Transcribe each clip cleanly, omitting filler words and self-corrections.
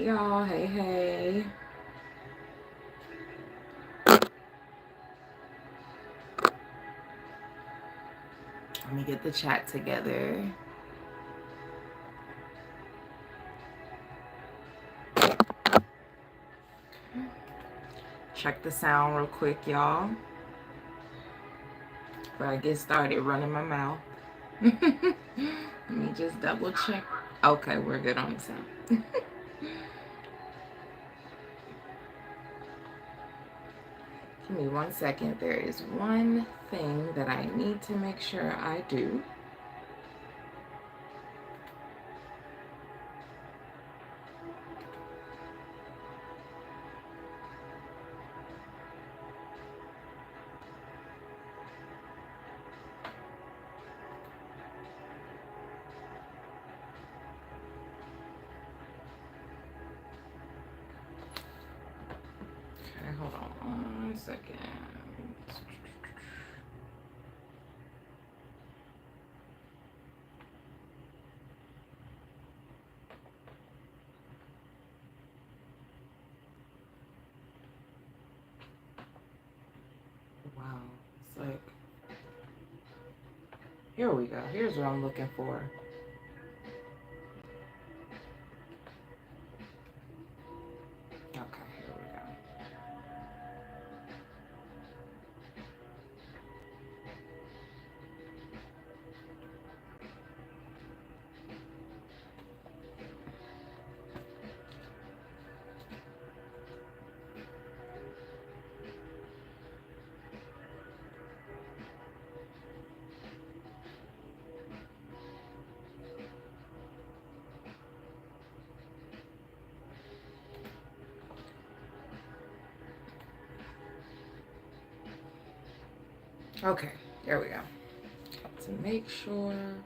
y'all. Hey, hey. Let me get the chat together. Check the sound real quick, y'all. Before I get started running my mouth. Let me just double check. Okay, we're good on the sound. Give me 1 second. There is one thing that I need to make sure I do. Okay, hold on 1 second. Wow, it's like, here we go. Here's what I'm looking for. Okay, here we go. Okay, there we go. To make sure I'm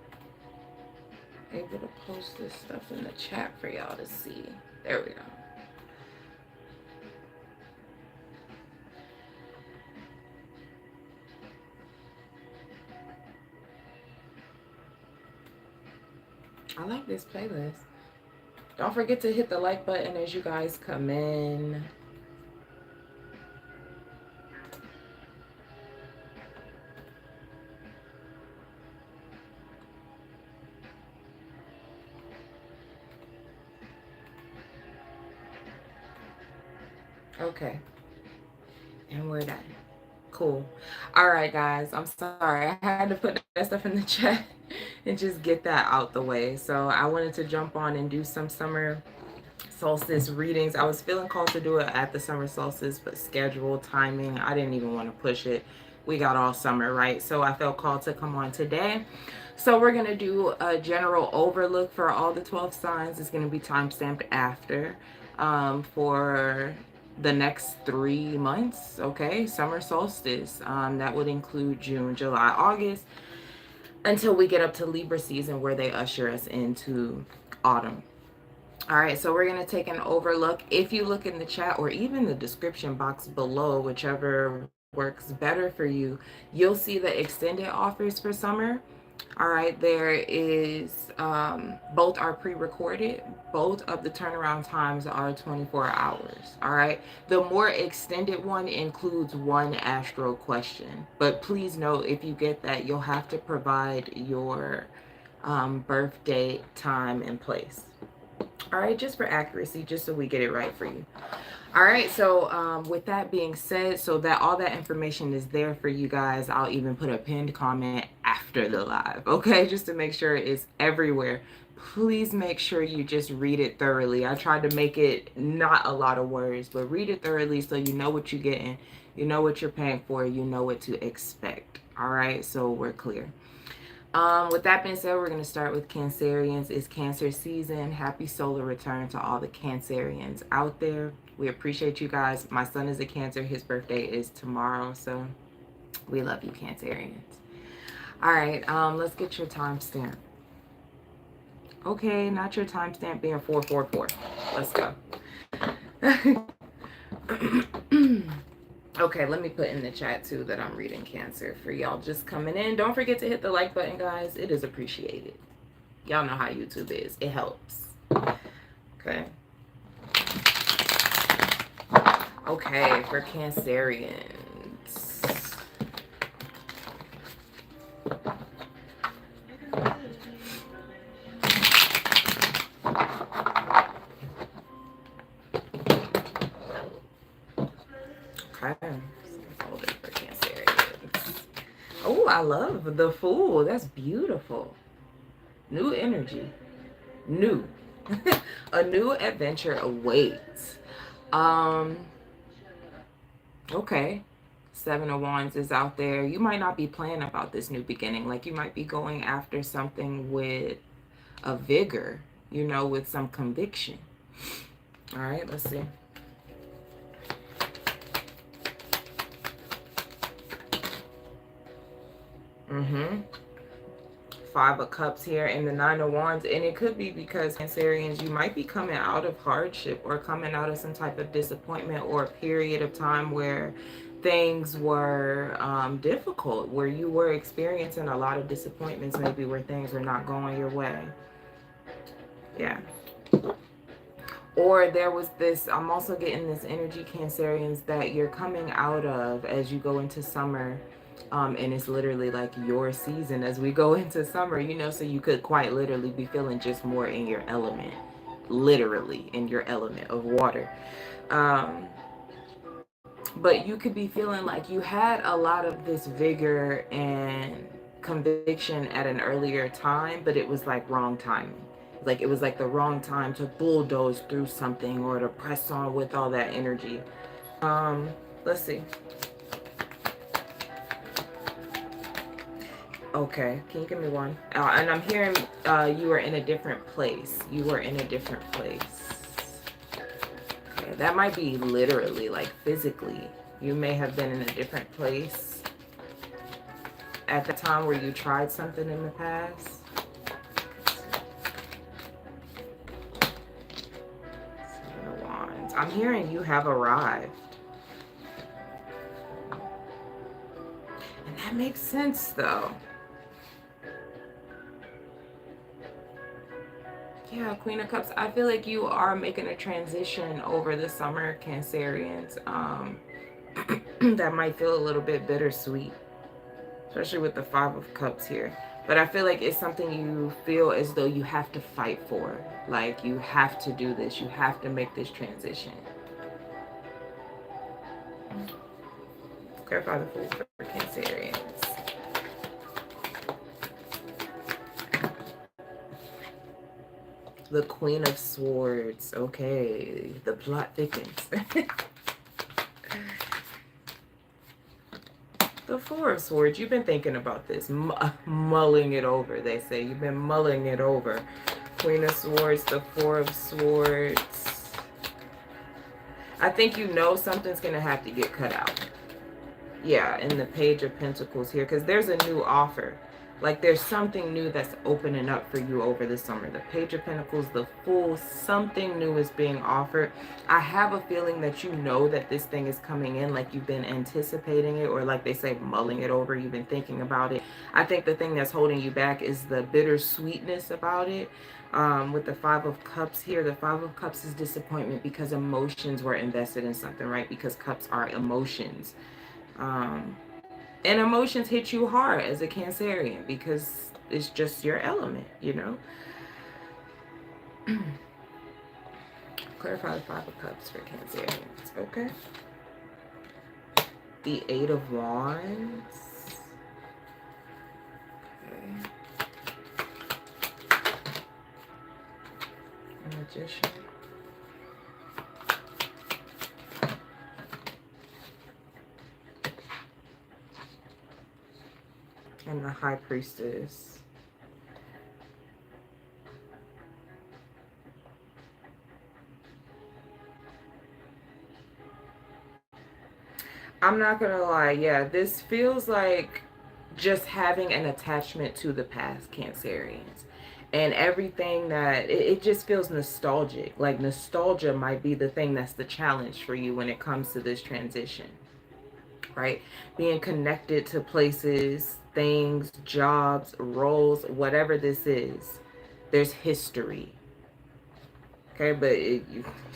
able to post this stuff in the chat for y'all to see. There we go. I like this playlist. Don't forget to hit the like button as you guys come in. Okay, and we're done. Cool. All right, guys, I'm sorry. I had to put that stuff in the chat and just get that out the way. So I wanted to jump on and do some summer solstice readings. I was feeling called to do it at the summer solstice, but schedule, timing, I didn't even want to push it. We got all summer, right? So I felt called to come on today. So we're going to do a general overlook for all the 12 signs. It's going to be time-stamped after for the next 3 months, okay? Summer solstice. That would include June, July, August, until we get up to Libra season where they usher us into autumn. All right, so we're going to take an overlook. If you look in the chat or even the description box below, whichever works better for you, you'll see the extended offers for summer. All right, there is, both are pre-recorded. Both of the turnaround times are 24 hours. All right, the more extended one includes one astro question. But please note, if you get that, you'll have to provide your birth date, time, and place. All right, just for accuracy, just so we get it right for you. All right, so with that being said, so that all that information is there for you guys, I'll even put a pinned comment after the live, okay, just to make sure it's everywhere. Please make sure you just read it thoroughly. I tried to make it not a lot of words, but read it thoroughly so you know what you're getting, you know what you're paying for, you know what to expect. All right, so we're clear. With that being said, we're going to start with Cancerians. It's Cancer season. Happy solar return to all the Cancerians out there. We appreciate you guys. My son is a Cancer. His birthday is tomorrow, so we love you, Cancerians. All right, let's get your timestamp. Okay, not your timestamp being 444. Let's go. Okay, let me put in the chat too that I'm reading Cancer for y'all just coming in. Don't forget to hit the like button, guys. It is appreciated. Y'all know how YouTube is. It helps. Okay. Okay, for Cancerians. Okay. Hold it for Cancerians. Oh, I love the Fool. That's beautiful. New energy. New. A new adventure awaits. Okay. Seven of Wands is out there. You might not be playing about this new beginning. Like you might be going after something with a vigor, you know, with some conviction. All right, let's see. Five of Cups here and the Nine of Wands. And it could be because Cancerians, you might be coming out of hardship or coming out of some type of disappointment or a period of time where things were difficult, where you were experiencing a lot of disappointments, maybe where things were not going your way. Yeah. Or there was this, I'm also getting this energy, Cancerians, that you're coming out of as you go into summer. And it's literally like your season as we go into summer, you know, so you could quite literally be feeling just more in your element, literally in your element of water. But you could be feeling like you had a lot of this vigor and conviction at an earlier time, but it was like wrong timing. Like it was like the wrong time to bulldoze through something or to press on with all that energy. Let's see. Okay, can you give me one? And I'm hearing you were in a different place. You were in a different place. Okay, that might be literally, like physically. You may have been in a different place at the time where you tried something in the past. Seven of Wands. I'm hearing you have arrived. And that makes sense though. Yeah, Queen of Cups. I feel like you are making a transition over the summer, Cancerians. That might feel a little bit bittersweet, especially with the Five of Cups here. But I feel like it's something you feel as though you have to fight for. Like you have to do this. You have to make this transition. Clarify the Fool for Cancerians. The Queen of Swords. Okay, the plot thickens. The Four of Swords. You've been thinking about this, mulling it over. They say you've been mulling it over. Queen of Swords, the Four of Swords. I think you know something's gonna have to get cut out. Yeah, and the Page of Pentacles here, because there's a new offer. Like there's something new that's opening up for you over the summer. The Page of Pentacles, the Fool, something new is being offered. I have a feeling that you know that this thing is coming in, like you've been anticipating it, or like they say, mulling it over. You've been thinking about it. I think the thing that's holding you back is the bittersweetness about it. With the Five of Cups here, the Five of Cups is disappointment because emotions were invested in something, right? Because cups are emotions. And emotions hit you hard as a Cancerian because it's just your element, you know. Clarify the Five of Cups for Cancerians. Okay. The Eight of Wands. Okay. Magician. And the High Priestess. I'm not gonna lie, yeah, this feels like just having an attachment to the past, Cancerians. And everything that, it just feels nostalgic. Like nostalgia might be the thing that's the challenge for you when it comes to this transition. Right? Being connected to places, things, jobs, roles, whatever this is, there's history. Okay, but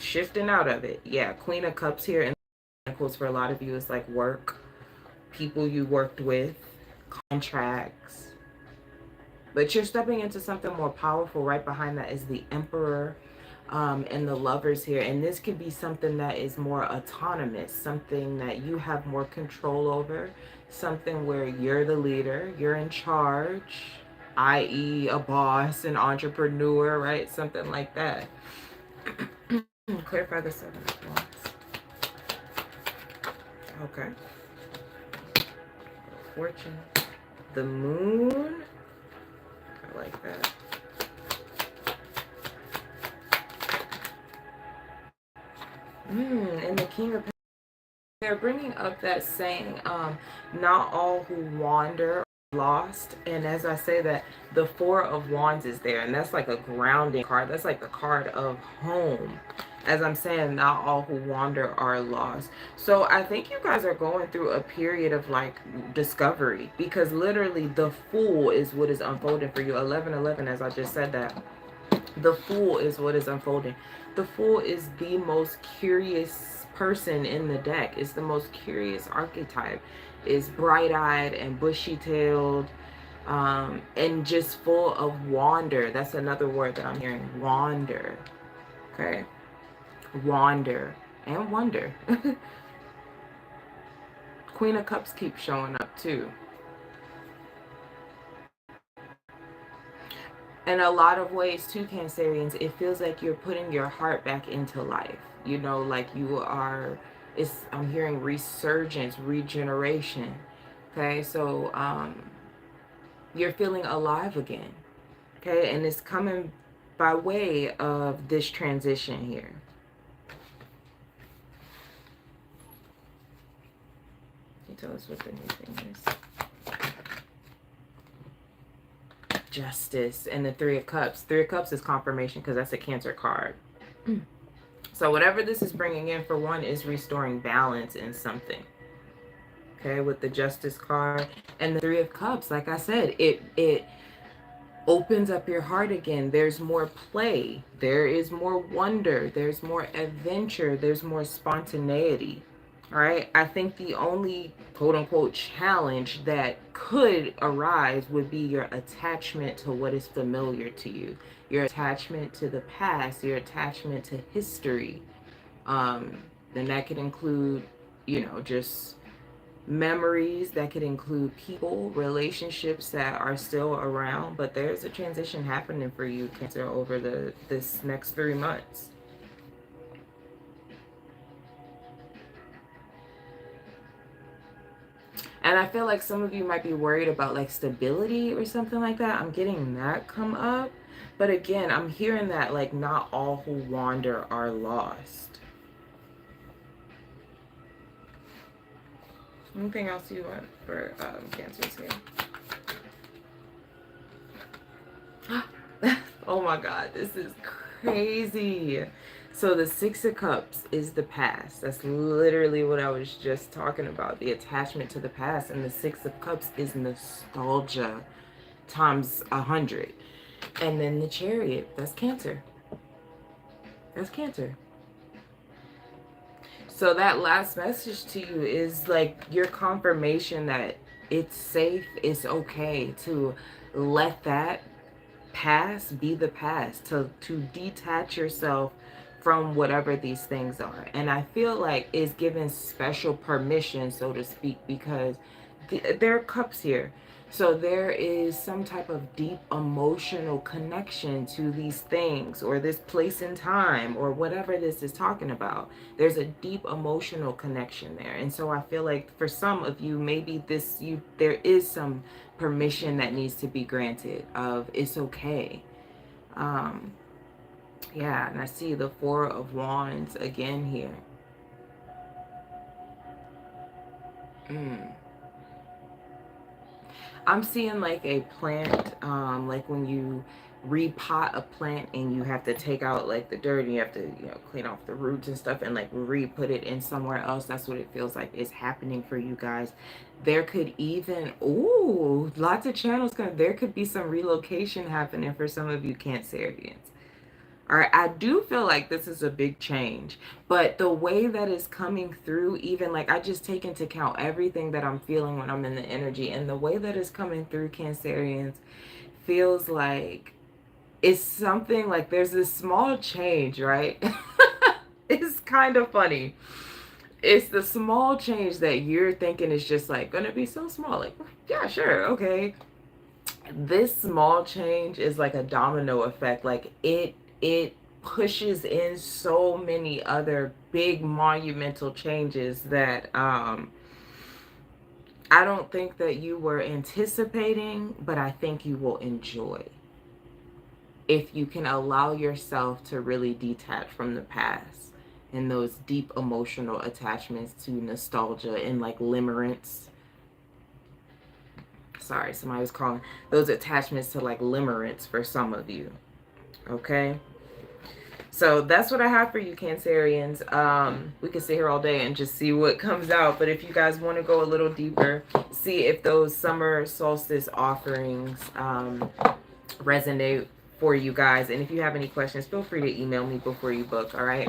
shifting out of it. Yeah, Queen of Cups here. Pentacles for a lot of you is like work, people you worked with, contracts. But you're stepping into something more powerful. Right behind that is the Emperor and the Lovers here. And this could be something that is more autonomous, something that you have more control over, something where you're the leader, you're in charge, i.e. a boss, an entrepreneur, right? Something like that. Clarify the 7 of Wands. Okay. Fortune. The Moon. I like that. And the King of Pentacles. They're bringing up that saying, not all who wander are lost. And as I say that, the 4 of Wands is there. And that's like a grounding card. That's like the card of home. As I'm saying, not all who wander are lost. So I think you guys are going through a period of like discovery. Because literally the Fool is what is unfolding for you. 11-11, as I just said that. The Fool is what is unfolding. The Fool is the most curious person in the deck. It's the most curious archetype. Is bright-eyed and bushy-tailed and just full of wander. That's another word that I'm hearing. Wander. Okay? Wander and wonder. Queen of Cups keeps showing up too. In a lot of ways too, Cancerians, it feels like you're putting your heart back into life. You know, like you are, I'm hearing resurgence, regeneration. Okay, so you're feeling alive again. Okay, and it's coming by way of this transition here. Can you tell us what the new thing is? Justice and the 3 of Cups. 3 of Cups is confirmation because that's a Cancer card. So whatever this is bringing in, for one, is restoring balance in something. Okay, with the Justice card and the 3 of Cups, like I said, it opens up your heart again. There's more play. There is more wonder. There's more adventure. There's more spontaneity. All right. I think the only quote unquote challenge that could arise would be your attachment to what is familiar to you, your attachment to the past, your attachment to history. Then that could include, you know, just memories, that could include people, relationships that are still around. But there's a transition happening for you, Cancer, over this next 3 months. And I feel like some of you might be worried about like stability or something like that. I'm getting that come up. But again, I'm hearing that like not all who wander are lost. Anything else you want for Cancers here? Oh my God, this is crazy. So the 6 of Cups is the past. That's literally what I was just talking about, the attachment to the past. And the 6 of Cups is nostalgia times 100. And then the Chariot, that's Cancer. That's Cancer. So that last message to you is like your confirmation that it's safe, it's okay to let that past be the past, to detach yourself from whatever these things are. And I feel like it's given special permission, so to speak, because there are cups here. So there is some type of deep emotional connection to these things or this place in time or whatever this is talking about. There's a deep emotional connection there. And so I feel like for some of you, maybe there is some permission that needs to be granted of it's okay. Yeah, and I see the 4 of Wands again here. I'm seeing like a plant, like when you repot a plant and you have to take out like the dirt and you have to, you know, clean off the roots and stuff and like re-put it in somewhere else. That's what it feels like is happening for you guys. There could even, ooh, lots of channels, there could be some relocation happening for some of you Cancerians. All right, I do feel like this is a big change, but the way that it's coming through, even like I just take into account everything that I'm feeling when I'm in the energy, and the way that it's coming through, Cancerians, feels like it's something like there's this small change, right? It's kind of funny. It's the small change that you're thinking is just like gonna be so small. Like, yeah, sure, okay. This small change is like a domino effect. Like it pushes in so many other big monumental changes that I don't think that you were anticipating, but I think you will enjoy if you can allow yourself to really detach from the past and those deep emotional attachments to nostalgia and like limerence. Sorry, somebody was calling. Those attachments to like limerence for some of you. Okay. So that's what I have for you, Cancerians. We could sit here all day and just see what comes out. But if you guys want to go a little deeper, see if those summer solstice offerings resonate for you guys. And if you have any questions, feel free to email me before you book. All right.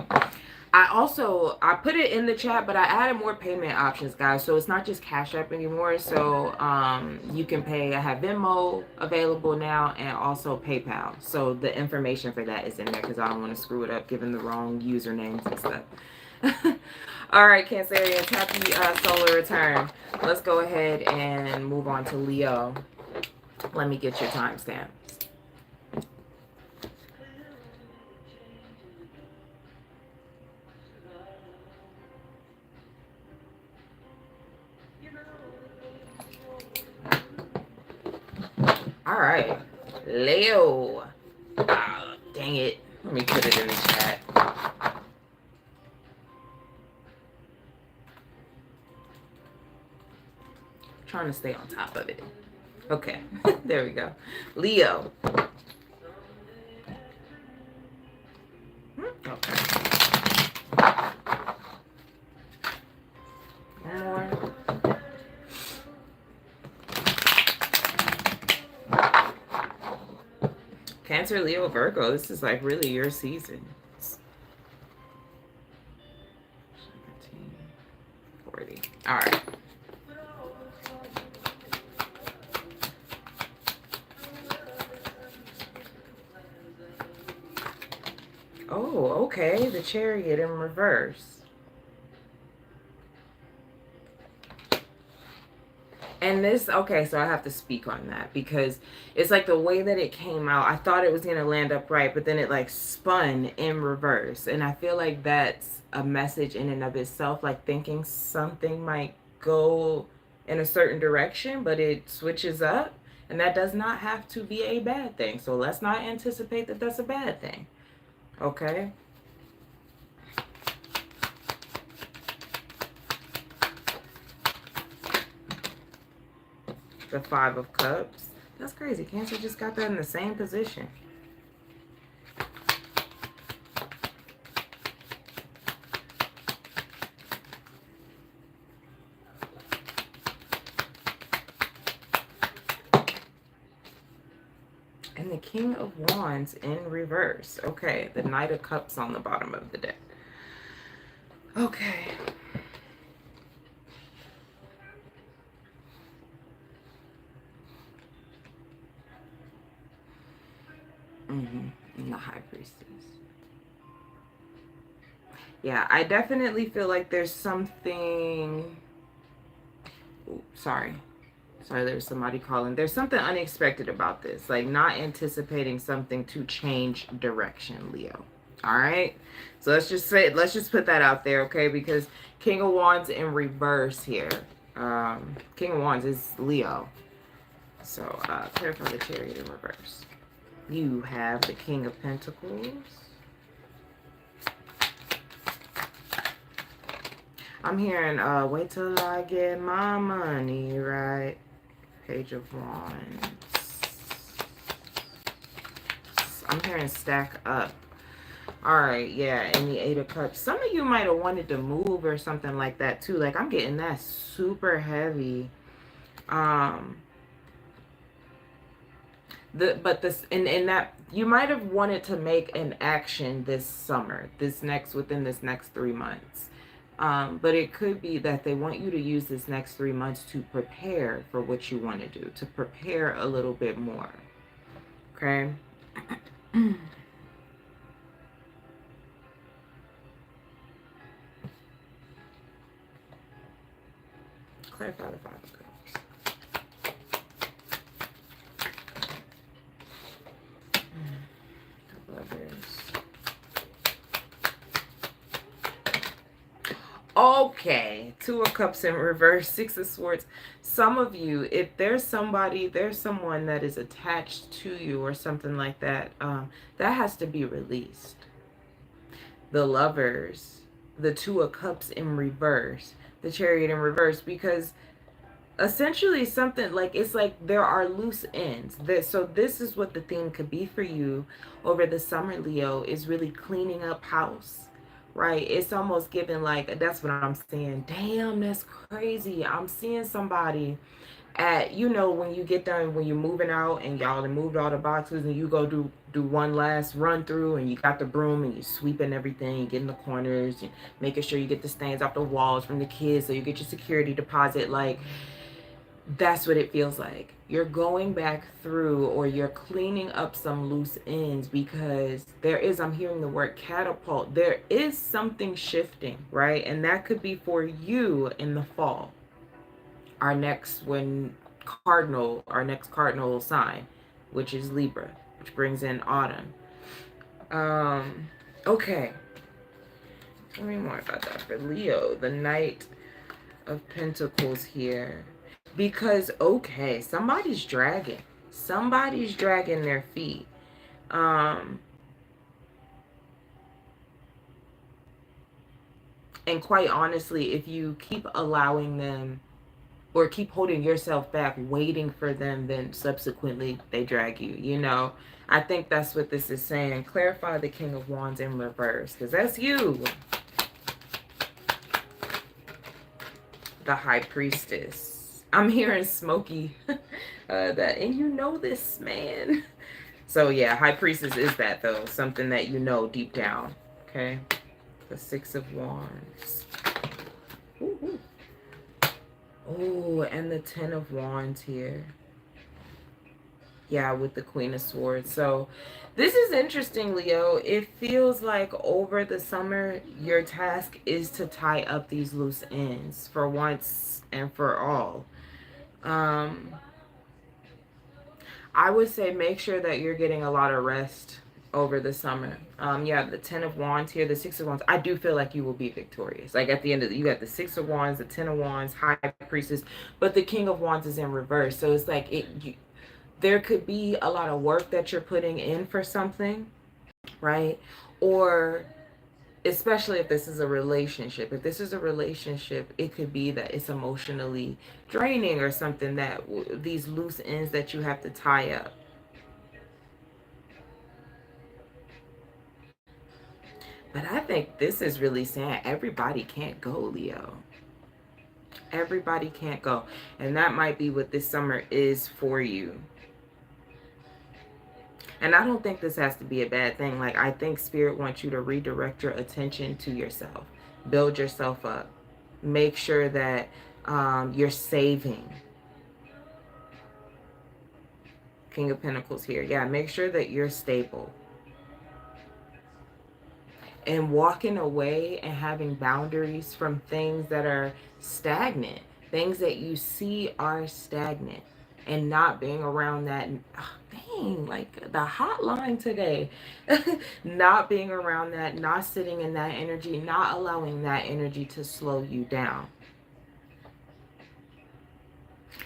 I put it in the chat, but I added more payment options, guys. So it's not just Cash App anymore. So you can pay. I have Venmo available now and also PayPal. So the information for that is in there because I don't want to screw it up giving the wrong usernames and stuff. All right, Cancerians, happy solar return. Let's go ahead and move on to Leo. Let me get your timestamp. All right, Leo. Ah, dang it. Let me put it in the chat. Trying to stay on top of it. Okay, there we go. Leo. Okay. One more. Cancer, Leo, Virgo. This is like really your season. 17, 40. All right. Oh, okay. The Chariot in reverse. And this, okay, so I have to speak on that because it's like the way that it came out, I thought it was going to land upright, but then it like spun in reverse. And I feel like that's a message in and of itself, like thinking something might go in a certain direction, but it switches up. And that does not have to be a bad thing. So let's not anticipate that that's a bad thing. Okay? The Five of Cups. That's crazy. Cancer just got that in the same position. And the King of Wands in reverse. Okay, the Knight of Cups on the bottom of the deck. Okay. And the High Priestess. Yeah, I definitely feel like there's something... Ooh, sorry, there's somebody calling. There's something unexpected about this. Like not anticipating something to change direction, Leo. All right? So let's just put that out there, okay? Because King of Wands in reverse here. King of Wands is Leo. So clarify the Chariot in reverse. You have the King of Pentacles. I'm hearing, wait till I get my money right. Page of Wands. I'm hearing stack up. All right, yeah, and the Eight of Cups. Some of you might have wanted to move or something like that too. Like I'm getting that super heavy. But this in that you might have wanted to make an action this summer, within this next 3 months. But it could be that they want you to use this next 3 months to prepare for what you want to do, to prepare a little bit more. Okay. Clarify the Five of Cups. Okay, Two of Cups in reverse, Six of Swords. Some of you, if there's someone that is attached to you or something like that, that has to be released. The Lovers, the Two of Cups in reverse, the Chariot in reverse, because essentially something like, it's like there are loose ends. So this is what the theme could be for you over the summer, Leo, is really cleaning up house. Right? It's almost giving like, that's what I'm saying. Damn, that's crazy. I'm seeing somebody at, you know, when you get done, when you're moving out and y'all have moved all the boxes and you go do one last run through and you got the broom and you sweeping everything, you get in the corners and making sure you get the stains off the walls from the kids so you get your security deposit. Like, that's what it feels like. You're going back through, or you're cleaning up some loose ends, because there is, I'm hearing the word catapult. There is something shifting, right? And that could be for you in the fall. Our next cardinal sign, which is Libra, which brings in autumn. Okay. Tell me more about that for Leo. The Knight of Pentacles here. Because, okay, somebody's dragging their feet. And quite honestly, if you keep allowing them or keep holding yourself back, waiting for them, then subsequently they drag you, you know. I think that's what this is saying. Clarify the King of Wands in reverse, because that's you. The High Priestess. I'm hearing smoky. And you know this, man. So yeah, High Priestess is that, though. Something that you know deep down. Okay. The Six of Wands. Ooh. Oh, and the Ten of Wands here. Yeah, with the Queen of Swords. So this is interesting, Leo. It feels like over the summer, your task is to tie up these loose ends for once and for all. I would say make sure that you're getting a lot of rest over the summer. Yeah, the Ten of Wands here, the Six of Wands. I do feel like you will be victorious. Like at the end of you got the Six of Wands, the Ten of Wands, High Priestess, but the King of Wands is in reverse. So it's like there could be a lot of work that you're putting in for something, right? Or especially if this is a relationship. If this is a relationship, it could be that it's emotionally draining or something, that these loose ends that you have to tie up. But I think this is really saying everybody can't go, Leo. Everybody can't go. And that might be what this summer is for you. And I don't think this has to be a bad thing. Like, I think Spirit wants you to redirect your attention to yourself. Build yourself up. Make sure that you're saving. King of Pentacles here. Yeah, make sure that you're stable. And walking away and having boundaries from things that are stagnant. Things that you see are stagnant. And not being around that, like the hotline today. Not being around that, not sitting in that energy, not allowing that energy to slow you down.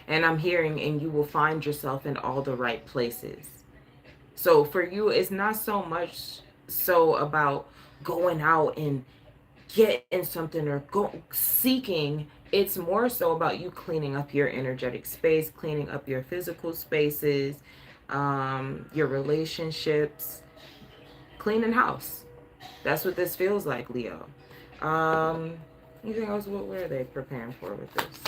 And I'm hearing, and you will find yourself in all the right places. So for you, it's not so much so about going out and getting something or seeking. It's more so about you cleaning up your energetic space, cleaning up your physical spaces, your relationships, cleaning house. That's what this feels like, Leo. Anything else? What are they preparing for with this?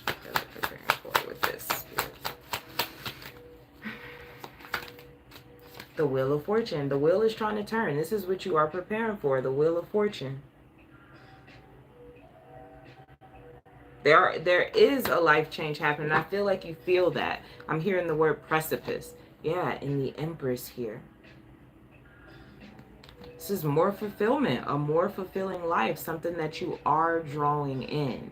What are they preparing for with this? The Wheel of Fortune. The wheel is trying to turn. This is what you are preparing for. The Wheel of Fortune. There is a life change happening. I feel like you feel that. I'm hearing the word precipice. Yeah, in the Empress here. This is more fulfillment, a more fulfilling life, something that you are drawing in.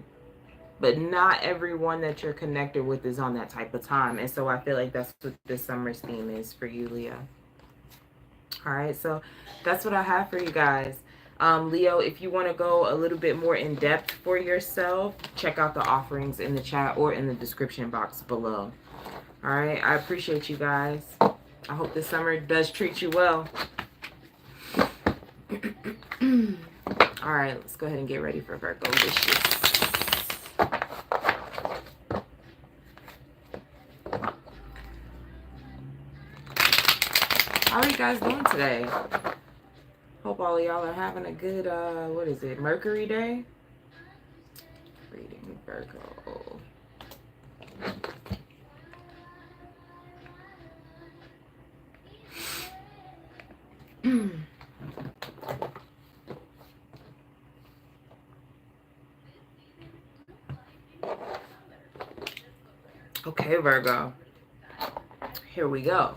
But not everyone that you're connected with is on that type of time. And so I feel like that's what this summer's theme is for you, Leo. All right, so that's what I have for you guys. Leo, if you want to go a little bit more in depth for yourself, check out the offerings in the chat or in the description box below. All right, I appreciate you guys. I hope this summer does treat you well. All right, let's go ahead and get ready for Virgo wishes. How are you guys doing today? Hope all of y'all are having a good, what is it, Mercury day? Reading Virgo. Okay, Virgo. Here we go.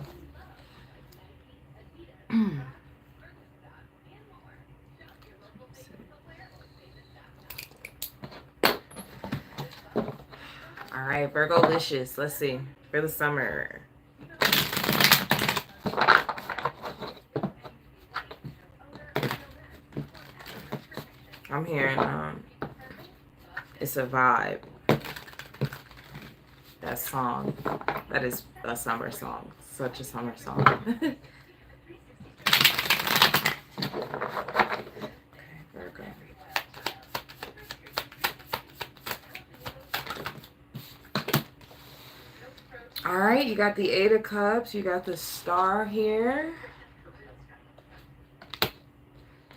All right, Virgo-licious. Let's see. For the summer. I'm hearing it's a vibe. That song. That is a summer song. Such a summer song. Okay, Virgo. All right, you got the Eight of Cups. You got the Star here.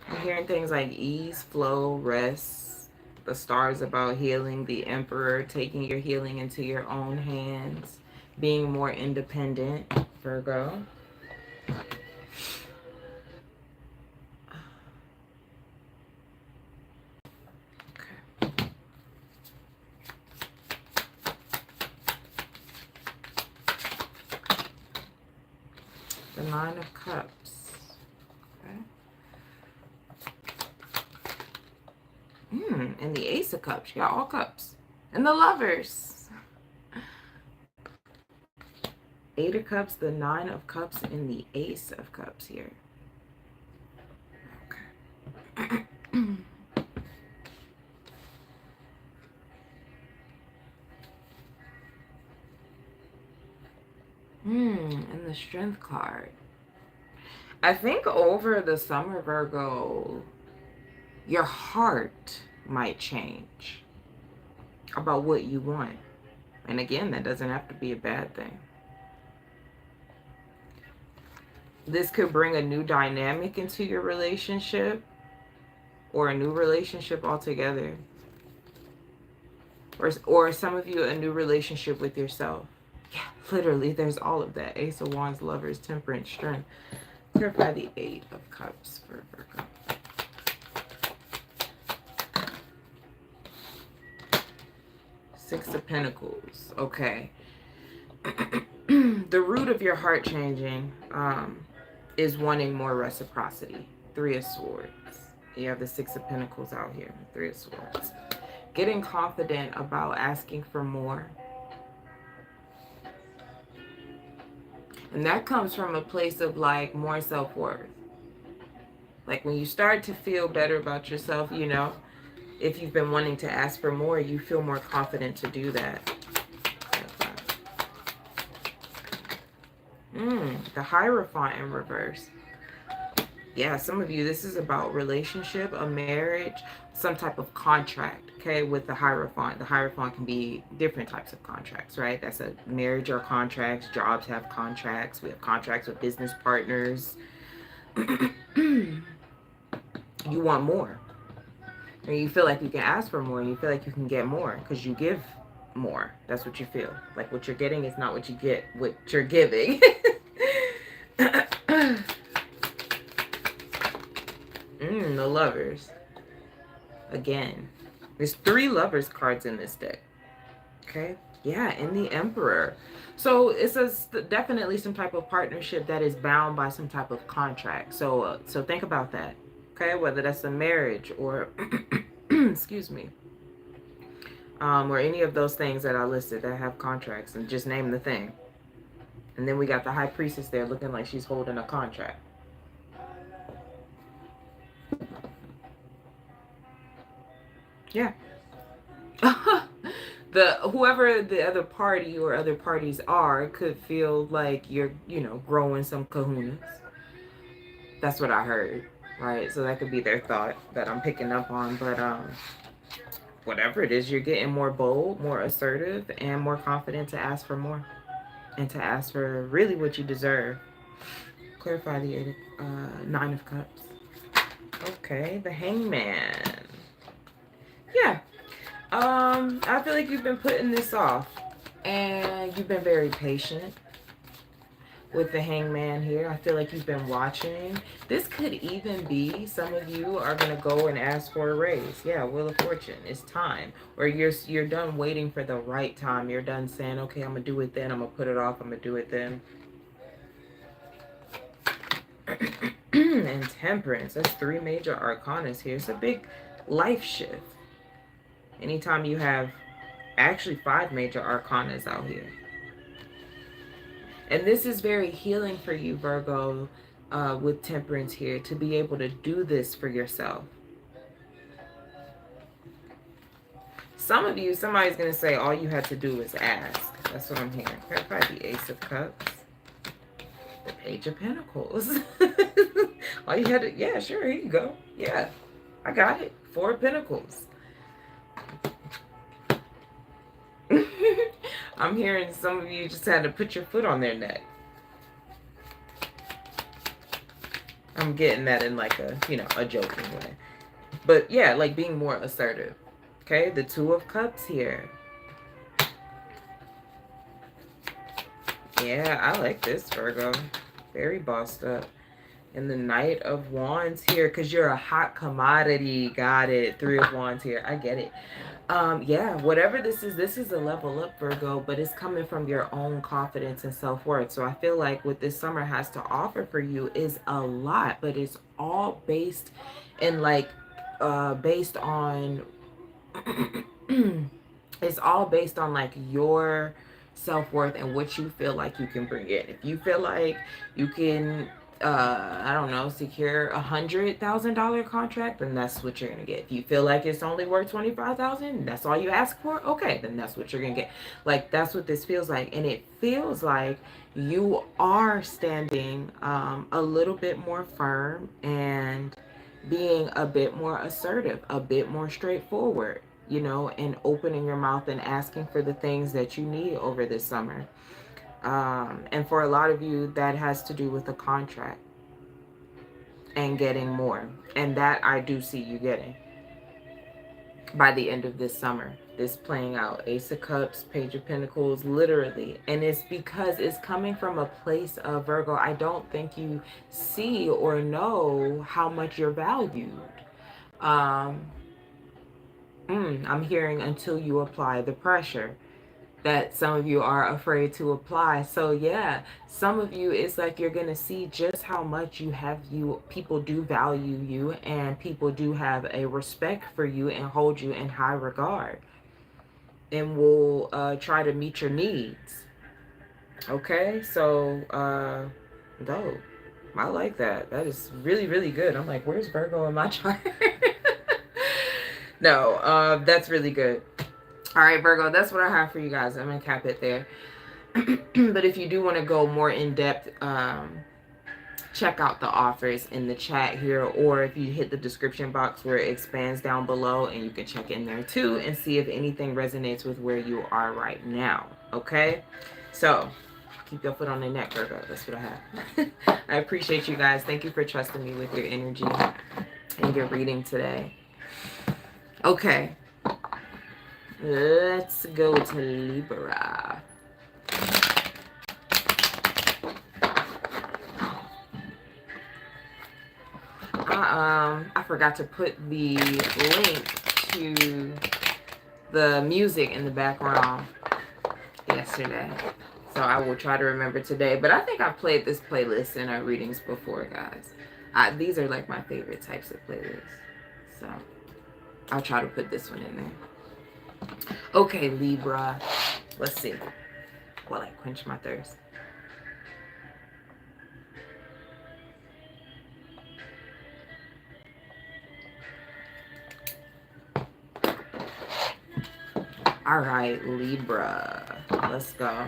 I'm hearing things like ease, flow, rest. The Star is about healing. The Emperor, taking your healing into your own hands. Being more independent, Virgo. The Nine of Cups. Okay. And the Ace of Cups. You got all cups. And the Lovers. Eight of Cups, the Nine of Cups, and the Ace of Cups here. Okay. And the Strength card. I think over the summer, Virgo, your heart might change about what you want. And again, that doesn't have to be a bad thing. This could bring a new dynamic into your relationship or a new relationship altogether. Or some of you, a new relationship with yourself. Yeah, literally, there's all of that. Ace of Wands, Lovers, Temperance, Strength. Clarify the Eight of Cups for Virgo. Six of Pentacles. Okay. The root of your heart changing is wanting more reciprocity. Three of Swords. You have the Six of Pentacles out here. Three of Swords. Getting confident about asking for more. And that comes from a place of like more self-worth. Like when you start to feel better about yourself, you know, if you've been wanting to ask for more, you feel more confident to do that. The Hierophant in reverse. Yeah, some of you, this is about relationship, a marriage, some type of contract, okay, with the Hierophant. The Hierophant can be different types of contracts, right? That's a marriage or contracts. Jobs have contracts. We have contracts with business partners. You want more. And you feel like you can ask for more. You feel like you can get more because you give more. That's what you feel. Like what you're getting is not what you get, what you're giving. Lovers. Again. There's 3 Lovers cards in this deck. Okay. Yeah, and the Emperor. So it's definitely some type of partnership that is bound by some type of contract. So think about that. Okay, whether that's a marriage or, excuse me, or any of those things that I listed that have contracts, and just name the thing. And then we got the High Priestess there looking like she's holding a contract. Yeah. Whoever the other party or other parties are could feel like you're, growing some kahunas. That's what I heard, right? So that could be their thought that I'm picking up on. But whatever it is, you're getting more bold, more assertive, and more confident to ask for more. And to ask for really what you deserve. Clarify the 9 of Cups. Okay, the Hangman. Yeah. I feel like you've been putting this off. And you've been very patient with the Hangman here. I feel like you've been watching. This could even be some of you are going to go and ask for a raise. Yeah, Wheel of Fortune. It's time. Or you're done waiting for the right time. You're done saying, okay, I'm going to do it then. I'm going to put it off. I'm going to do it then. And Temperance. That's 3 major arcanas here. It's a big life shift. Anytime you have actually 5 major arcanas out here. And this is very healing for you, Virgo, with Temperance here, to be able to do this for yourself. Some of you, somebody's going to say all you had to do was ask. That's what I'm hearing. Clarify the Ace of Cups. The Page of Pentacles. All you had to, yeah, sure, here you go. Yeah, I got it. 4 of Pentacles. I'm hearing some of you just had to put your foot on their neck. I'm getting that in like a, a joking way. But yeah, like being more assertive. Okay, the 2 of Cups here. Yeah, I like this, Virgo. Very bossed up. And the Knight of Wands here, because you're a hot commodity. Got it. 3 of Wands here. I get it. Yeah, whatever this is a level up, Virgo, but it's coming from your own confidence and self-worth. So I feel like what this summer has to offer for you is a lot, but it's all based in based on it's all based on like your self-worth and what you feel like you can bring in. If you feel like you can I don't know, secure $100,000 contract, then that's what you're gonna get. If you feel like it's only worth $25,000, that's all you ask for, okay, then that's what you're gonna get. Like, that's what this feels like. And it feels like you are standing a little bit more firm and being a bit more assertive, a bit more straightforward, and opening your mouth and asking for the things that you need over this summer. And for a lot of you, that has to do with a contract and getting more. And that I do see you getting by the end of this summer. This playing out. Ace of Cups, Page of Pentacles, literally. And it's because it's coming from a place of, Virgo, I don't think you see or know how much you're valued. I'm hearing until you apply the pressure that some of you are afraid to apply. So yeah, some of you, it's like you're gonna see just how much people do value you, and people do have a respect for you and hold you in high regard, and will try to meet your needs. Okay, so dope. I like that. That is really, really good. I'm like, where's Virgo in my chart? No, that's really good. All right, Virgo, that's what I have for you guys. I'm going to cap it there. But if you do want to go more in depth, check out the offers in the chat here. Or if you hit the description box where it expands down below, and you can check in there too and see if anything resonates with where you are right now. Okay? So keep your foot on the neck, Virgo. That's what I have. I appreciate you guys. Thank you for trusting me with your energy and your reading today. Okay. Let's go to Libra. I forgot to put the link to the music in the background yesterday. So I will try to remember today. But I think I've played this playlist in our readings before, guys. These are like my favorite types of playlists. So I'll try to put this one in there. Okay, Libra. Let's see. While I quench my thirst. All right, Libra. Let's go.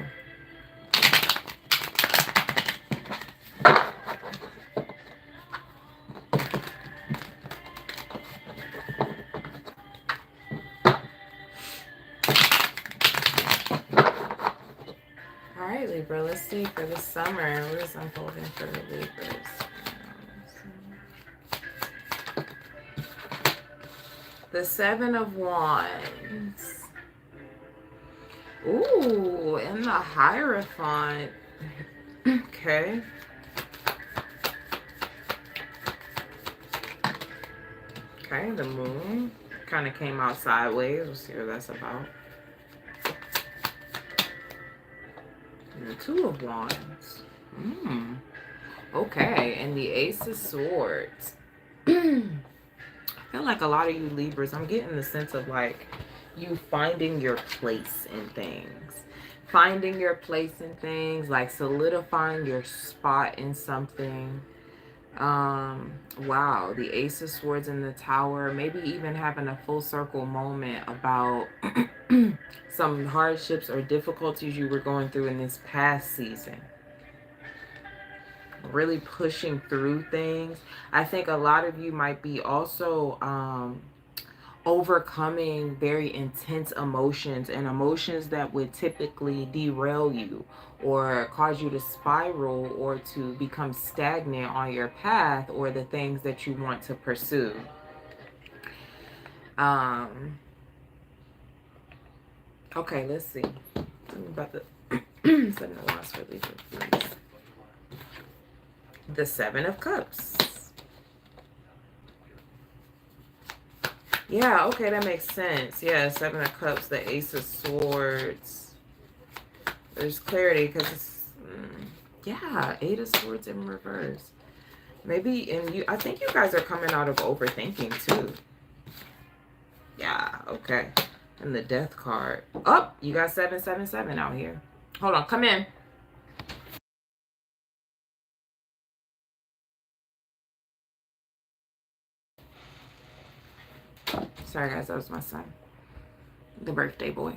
All right, Libra. Let's see for the summer. What is unfolding for the Libras? The Seven of Wands. Ooh, and the Hierophant. Okay. Okay, the Moon kind of came out sideways. We'll see what that's about. And the Two of Wands. Okay, and the Ace of Swords. I feel like a lot of you Libras, I'm getting the sense of like you finding your place in things. Finding your place in things, like solidifying your spot in something. Wow, the Ace of Swords in the Tower, maybe even having a full circle moment about some hardships or difficulties you were going through in this past season. Really pushing through things. I think a lot of you might be also overcoming very intense emotions and emotions that would typically derail you or cause you to spiral or to become stagnant on your path or the things that you want to pursue. Okay, let's see. Something about the Seven of Wands for Libra, please. The Seven of Cups. Yeah, okay, that makes sense. Yeah, Seven of Cups, the Ace of Swords. There's clarity because it's, yeah, Eight of Swords in reverse. Maybe, and you, I think you guys are coming out of overthinking too. Yeah, okay. And the Death card. Oh, you got 777 out here. Hold on, come in. Sorry, guys, that was my son. The birthday boy.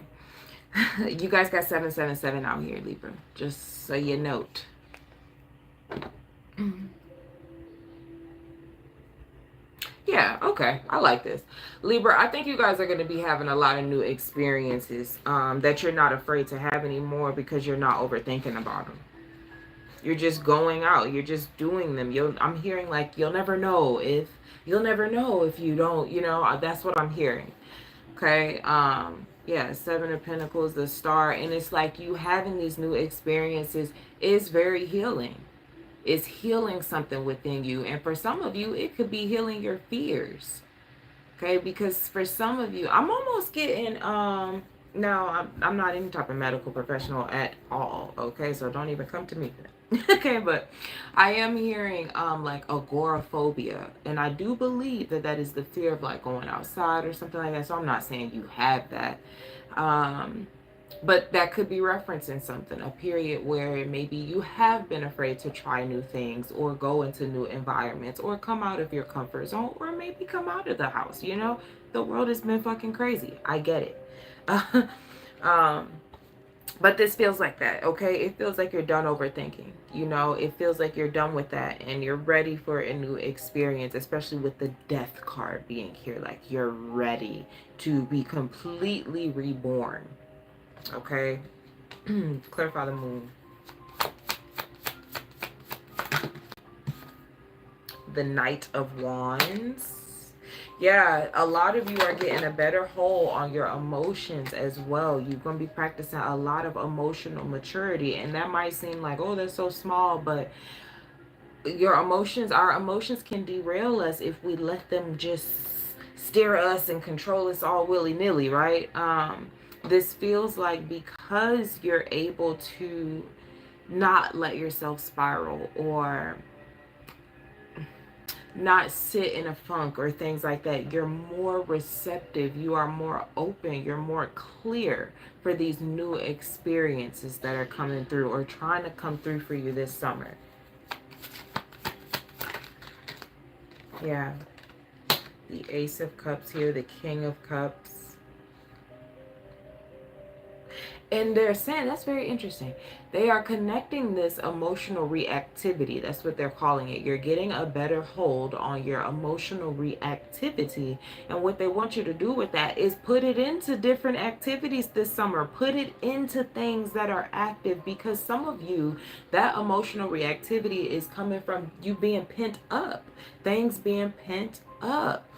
You guys got 777 out here, Libra. Just so you note. Yeah, okay. I like this. Libra, I think you guys are going to be having a lot of new experiences that you're not afraid to have anymore because you're not overthinking about them. You're just going out. You're just doing them. I'm hearing like you'll never know if you don't, you know, that's what I'm hearing. Okay. Yeah, Seven of Pentacles, the Star, and it's like you having these new experiences is very healing. It's healing something within you. And for some of you, it could be healing your fears. Okay, because for some of you, I'm almost getting no, I'm not any type of medical professional at all. Okay, so don't even come to me for that. Okay, but I am hearing like agoraphobia, and I do believe that that is the fear of like going outside or something like that. So I'm not saying you have that, but that could be referencing something, a period where maybe you have been afraid to try new things or go into new environments or come out of your comfort zone or maybe come out of the house. You know, the world has been fucking crazy. I get it. But this feels like that, okay? It feels like you're done overthinking. You know, it feels like you're done with that and you're ready for a new experience, especially with the Death card being here. Like you're ready to be completely reborn, okay? Clarify the Moon. The Knight of Wands. Yeah, a lot of you are getting a better hold on your emotions as well. You're going to be practicing a lot of emotional maturity. And that might seem like, oh, that's so small. But your emotions, our emotions can derail us if we let them just steer us and control us all willy-nilly, right? This feels like because you're able to not let yourself spiral or not sit in a funk or things like that, you're more receptive, you are more open, you're more clear for these new experiences that are coming through or trying to come through for you this summer. Yeah. The Ace of Cups here, the King of Cups. And they're saying, that's very interesting. They are connecting this emotional reactivity. That's what they're calling it. You're getting a better hold on your emotional reactivity. And what they want you to do with that is put it into different activities this summer. Put it into things that are active, because some of you, that emotional reactivity is coming from you being pent up. Things being pent up.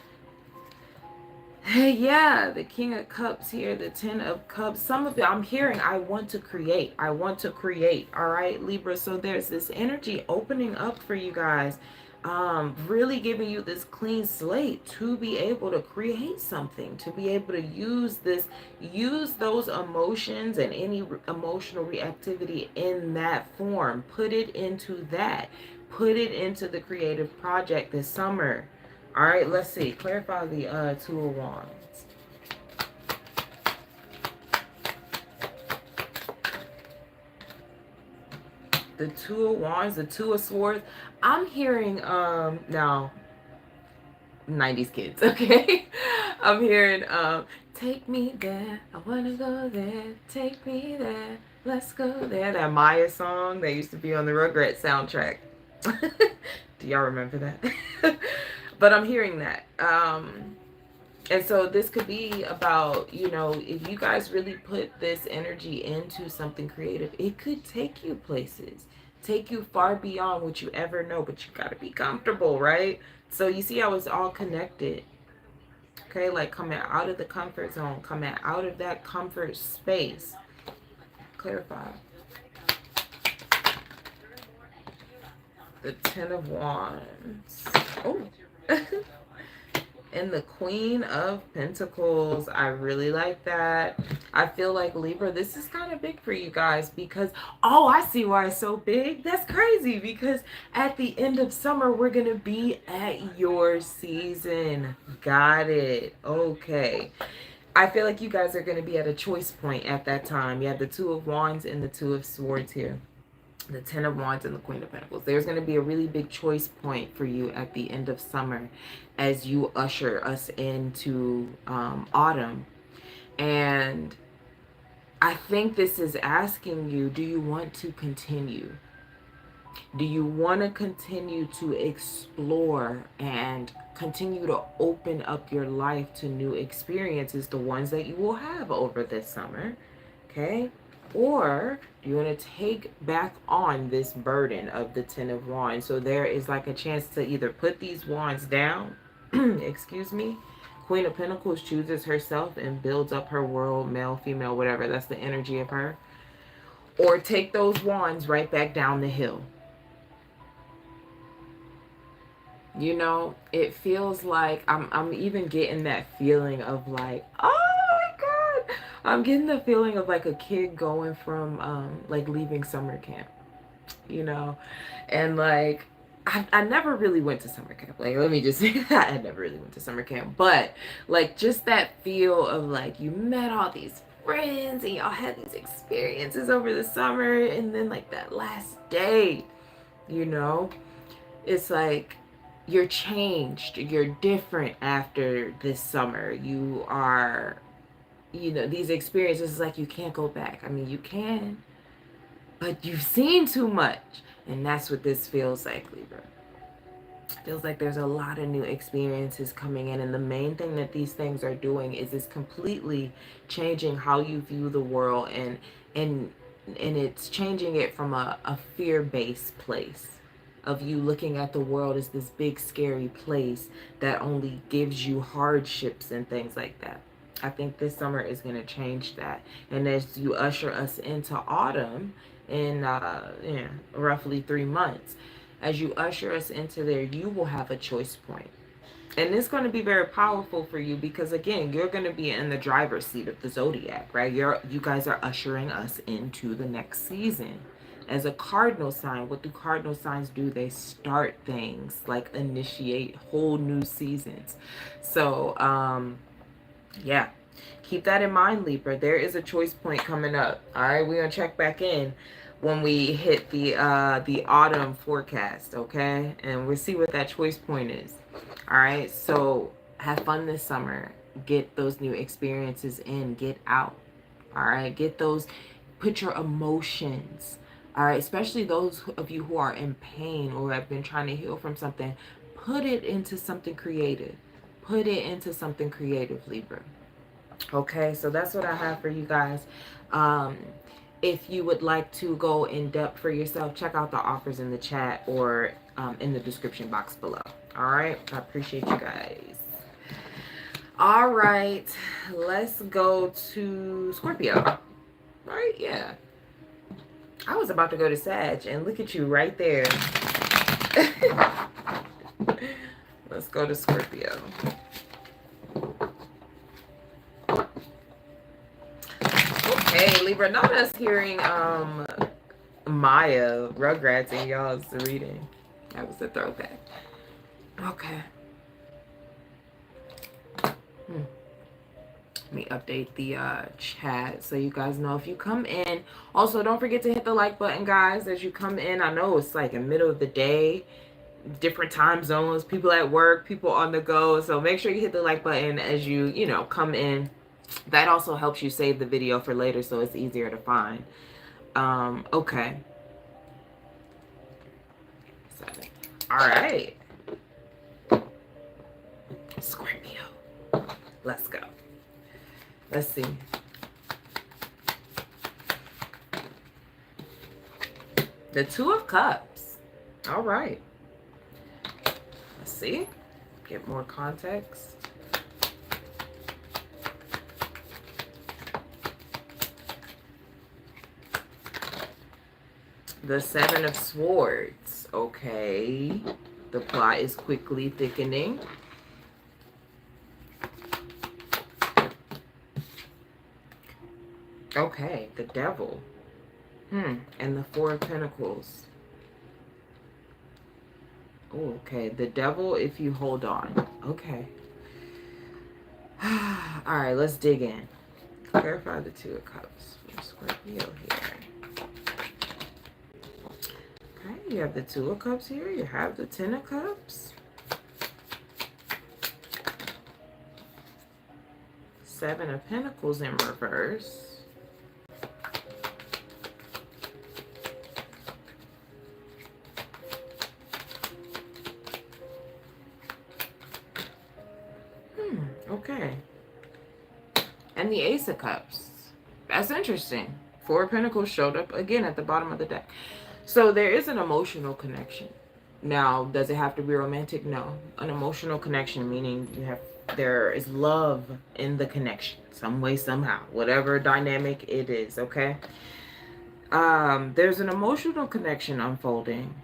Yeah, the King of Cups here, the Ten of Cups. Some of it I'm hearing, I want to create. I want to create. All right, Libra. So there's this energy opening up for you guys. Really giving you this clean slate to be able to create something, to be able to use those emotions and any emotional reactivity in that form. Put it into that. Put it into the creative project this summer. All right, let's see. Clarify the Two of Wands. The Two of Wands, the Two of Swords. I'm hearing now 90s kids, okay? I'm hearing take me there. I wanna go there. Take me there. Let's go there. That Maya song that used to be on the Rugrats soundtrack. Do y'all remember that? But I'm hearing that. And so this could be about, you know, if you guys really put this energy into something creative, it could take you places, take you far beyond what you ever know, but you got to be comfortable, right? So you see how it's all connected. Okay, like coming out of the comfort zone, coming out of that comfort space. Clarify. The Ten of Wands. Oh. And the Queen of Pentacles. I really like that. I feel like, Libra, this is kind of big for you guys because, oh, I see why it's so big. That's crazy, because at the end of summer, we're going to be at your season. Got it. Okay. I feel like you guys are going to be at a choice point at that time. You have the Two of Wands and the Two of Swords here. The Ten of Wands and the Queen of Pentacles. There's going to be a really big choice point for you at the end of summer as you usher us into autumn. And I think this is asking you, do you want to continue? Do you want to continue to explore and continue to open up your life to new experiences, the ones that you will have over this summer? Okay? Or do you want to take back on this burden of the Ten of Wands? So there is like a chance to either put these wands down, excuse me. Queen of Pentacles chooses herself and builds up her world, male, female, whatever. That's the energy of her. Or take those wands right back down the hill. You know, it feels like I'm even getting that feeling of like, oh my God. I'm getting the feeling of like a kid going from like leaving summer camp, you know, and like I never really went to summer camp. Like, let me just say that I never really went to summer camp, but like just that feel of like you met all these friends and y'all had these experiences over the summer, and then like that last day, you know, it's like you're changed, you're different after this summer. You are, you know, these experiences, like you can't go back. I mean, you can, but you've seen too much. And that's what this feels like, Libra. Feels like there's a lot of new experiences coming in, and the main thing that these things are doing is it's completely changing how you view the world, and it's changing it from a fear-based place of you looking at the world as this big scary place that only gives you hardships and things like that. I think this summer is going to change that. And as you usher us into autumn in roughly 3 months, As you usher us into there, you will have a choice point. And it's going to be very powerful for you because, again, you're going to be in the driver's seat of the zodiac, right? You guys are ushering us into the next season. As a cardinal sign, what do cardinal signs do? They start things, like initiate whole new seasons. So, yeah, keep that in mind, Libra. There is a choice point coming up. All right, we're gonna check back in when we hit the autumn forecast, okay? And we'll see what that choice point is. All right, so have fun this summer. Get those new experiences in. Get out. All right, get those. Put your emotions. All right, especially those of you who are in pain or have been trying to heal from something. Put it into something creative. Put it into something creative, Libra. Okay, so that's what I have for you guys. If you would like to go in depth for yourself, check out the offers in the chat or in the description box below. All right, I appreciate you guys. All right, let's go to Scorpio. Right, yeah. I was about to go to Sag, and look at you right there. Let's go to Scorpio. Okay, Libra, not us hearing Maya Rugrats in y'all's reading. That was a throwback. Okay. Let me update the chat so you guys know if you come in. Also, don't forget to hit the like button, guys, as you come in. I know it's like in the middle of the day, different time zones, people at work, people on the go. So make sure you hit the like button as you know, come in. That also helps you save the video for later so it's easier to find. Okay. All right. Scorpio. Let's go. Let's see. The Two of Cups. All right. Let's see. Get more context. The Seven of Swords. Okay. The plot is quickly thickening. Okay, the Devil. And the Four of Pentacles. Oh, okay. The Devil, if you hold on. Okay. All right, let's dig in. Clarify the Two of Cups for Scorpio here. Okay, you have the Two of Cups here. You have the Ten of Cups. Seven of Pentacles in reverse. Okay. And the Ace of Cups. That's interesting. Four of Pentacles showed up again at the bottom of the deck. So there is an emotional connection. Now, does it have to be romantic? No. An emotional connection, meaning there is love in the connection. Some way, somehow. Whatever dynamic it is, okay? There's an emotional connection unfolding.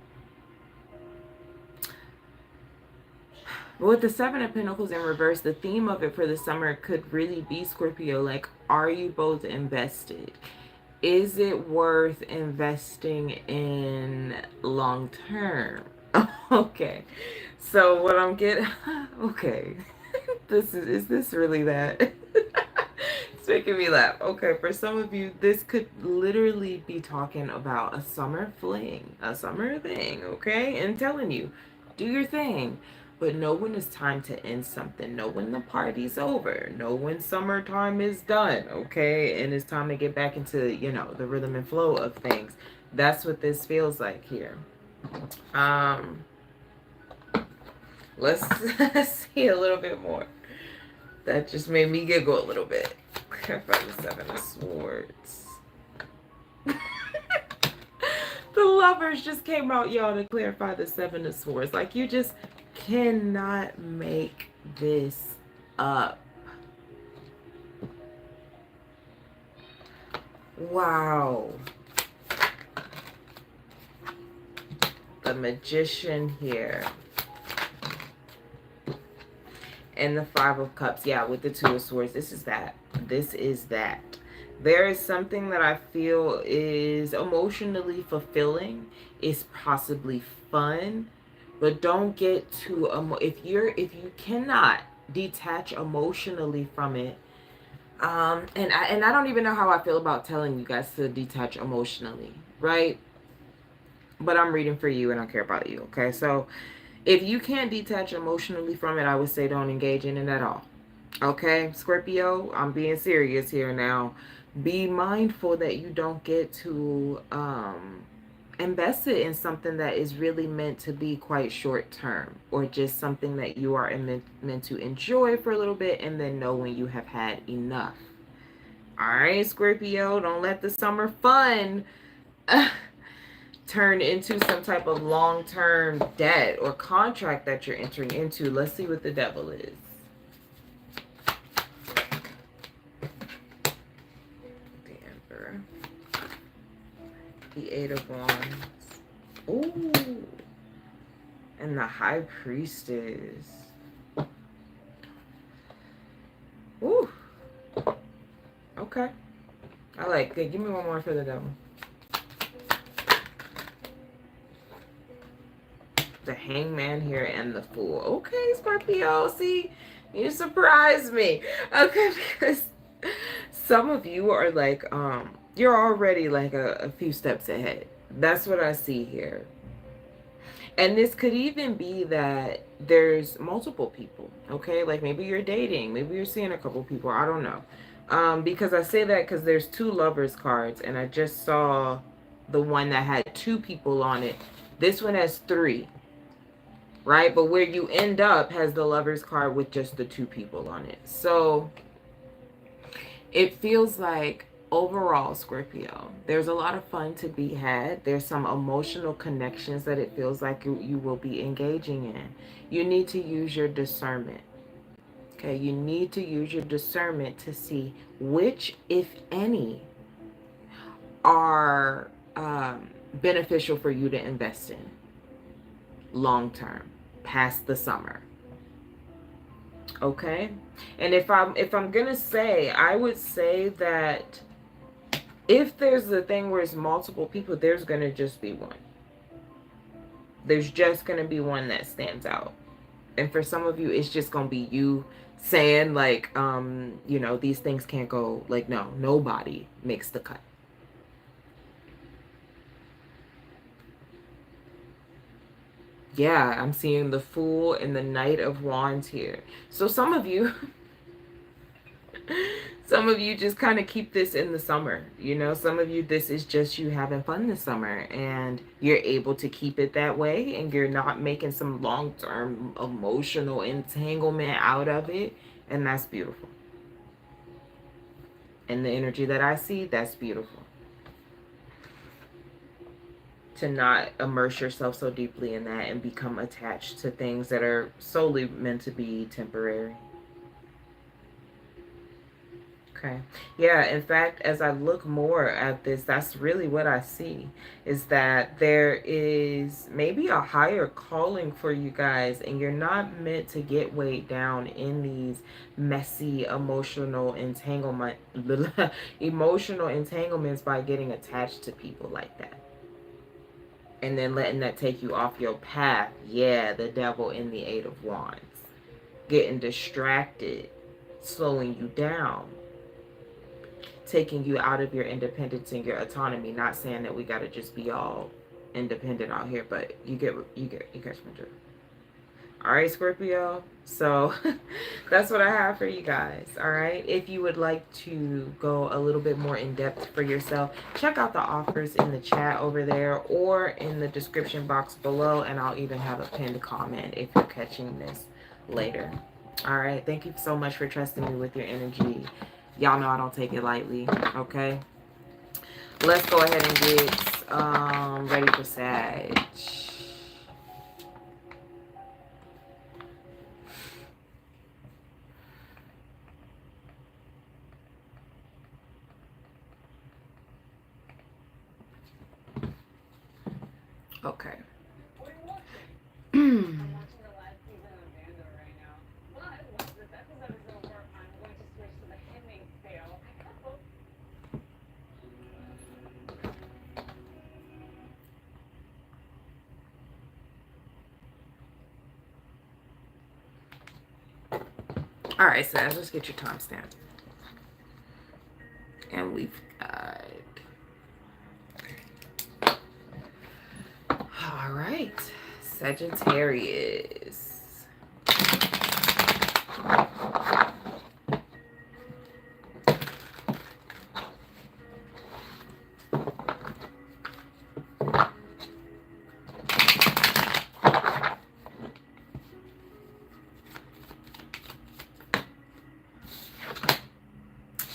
With the Seven of Pentacles in reverse, the theme of it for the summer could really be, Scorpio, like, are you both invested? Is it worth investing in long term? Okay. So what I'm getting, okay. Is this really that? It's making me laugh. Okay, for some of you, this could literally be talking about a summer fling, a summer thing, okay? And telling you, do your thing. But know when it's time to end something. Know when the party's over. Know when summertime is done, okay? And it's time to get back into, you know, the rhythm and flow of things. That's what this feels like here. Let's see a little bit more. That just made me giggle a little bit. Clarify the Seven of Swords. The Lovers just came out, y'all, to clarify the Seven of Swords. Like, you just cannot make this up. Wow. the Magician here. And the Five of Cups. Yeah, with the Two of Swords. This is that. This is that. There is something that I feel is emotionally fulfilling. It's possibly fun. But don't get too if you cannot detach emotionally from it. And I don't even know how I feel about telling you guys to detach emotionally, right? But I'm reading for you and I care about you, okay? So if you can't detach emotionally from it, I would say don't engage in it at all. Okay, Scorpio, I'm being serious here now. Be mindful that you don't get to invest it in something that is really meant to be quite short term, or just something that you are meant to enjoy for a little bit and then know when you have had enough. All right, Scorpio, don't let the summer fun turn into some type of long-term debt or contract that you're entering into. Let's see what the devil is. The Emperor. The Eight of Wands. Ooh. And the High Priestess. Ooh. Okay. I like it. Give me one more for the devil. The Hangman here and the Fool. Okay, Scorpio. See, you surprised me. Okay, because some of you are like, you're already like a few steps ahead. That's what I see here. And this could even be that there's multiple people, okay? Like maybe you're dating, maybe you're seeing a couple people, I don't know. Because I say that because there's two lovers cards and I just saw the one that had two people on it. This one has three, right? But where you end up has the lovers card with just the two people on it. So it feels like overall, Scorpio, there's a lot of fun to be had. There's some emotional connections that it feels like you will be engaging in. You need to use your discernment. Okay, you need to use your discernment to see which, if any, are beneficial for you to invest in long term, past the summer. Okay, and if I'm gonna say, I would say that if there's a thing where it's multiple people, there's going to just be one. There's just going to be one that stands out. And for some of you, it's just going to be you saying like, you know, these things can't go, like, no, nobody makes the cut. Yeah, I'm seeing the Fool and the Knight of Wands here. So some of you... Some of you just kind of keep this in the summer. You know, some of you, this is just you having fun this summer and you're able to keep it that way and you're not making some long-term emotional entanglement out of it. And that's beautiful. And the energy that I see, that's beautiful. To not immerse yourself so deeply in that and become attached to things that are solely meant to be temporary. Okay. Yeah, in fact, as I look more at this, that's really what I see, is that there is maybe a higher calling for you guys, and you're not meant to get weighed down in these messy emotional emotional entanglements by getting attached to people like that. And then letting that take you off your path. Yeah, the devil in the Eight of Wands. Getting distracted, slowing you down, taking you out of your independence and your autonomy. Not saying that we got to just be all independent out here, but you catch my drift. All right, Scorpio. So that's what I have for you guys. All right. If you would like to go a little bit more in depth for yourself, check out the offers in the chat over there or in the description box below. And I'll even have a pinned comment if you're catching this later. All right. Thank you so much for trusting me with your energy. Y'all know I don't take it lightly, okay? Let's go ahead and get ready for Sag. Okay. All right, so let's get your timestamp. And we've got... All right, Sagittarius.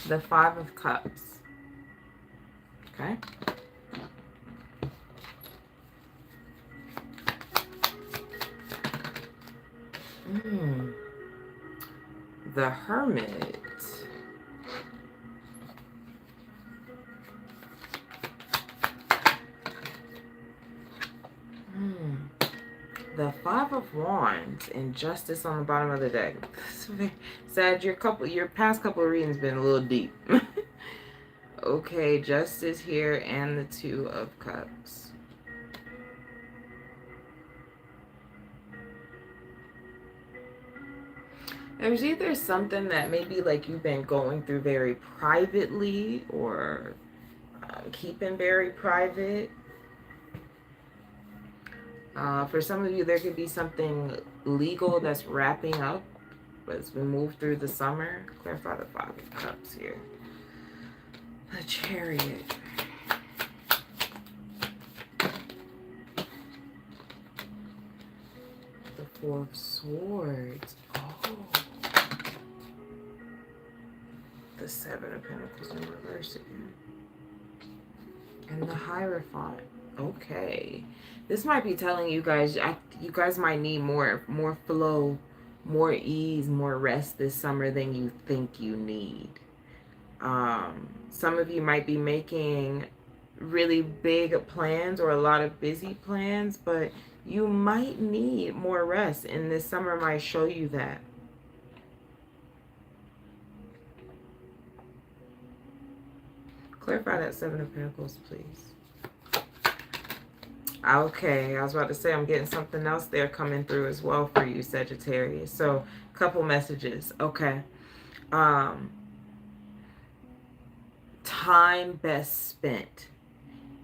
The Five of Cups. Okay. The Hermit. The Five of Wands and Justice on the bottom of the deck. Sag, your past couple of readings been a little deep. Okay, Justice here and the Two of Cups. There's either something that maybe like you've been going through very privately or keeping very private. For some of you, there could be something legal that's wrapping up as we move through the summer. Clarify the Five of Cups here. The Chariot. The Four of Swords. Oh. The Seven of Pentacles in reverse again. And the Hierophant. Okay. This might be telling you guys, you guys might need more flow, more ease, more rest this summer than you think you need. Some of you might be making really big plans or a lot of busy plans, but you might need more rest, and this summer might show you that. Clarify that Seven of Pentacles, please. Okay, I was about to say I'm getting something else there coming through as well for you, Sagittarius. So, couple messages. Okay. Time best spent.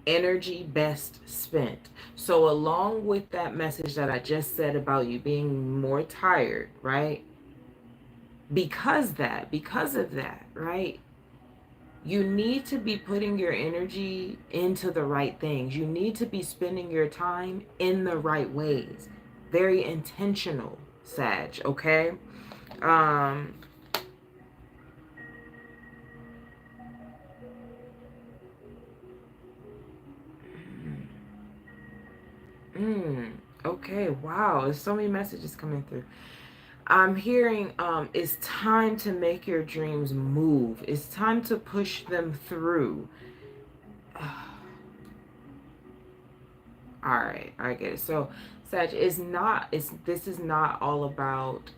Energy best spent. So, along with that message that I just said about you being more tired, right? Because of that, right? You need to be putting your energy into the right things. You need to be spending your time in the right ways. Very intentional, Sag, okay? Okay, wow. There's so many messages coming through. I'm hearing it's time to make your dreams move. It's time to push them through. All right, I get it. So, Sag, this is not all about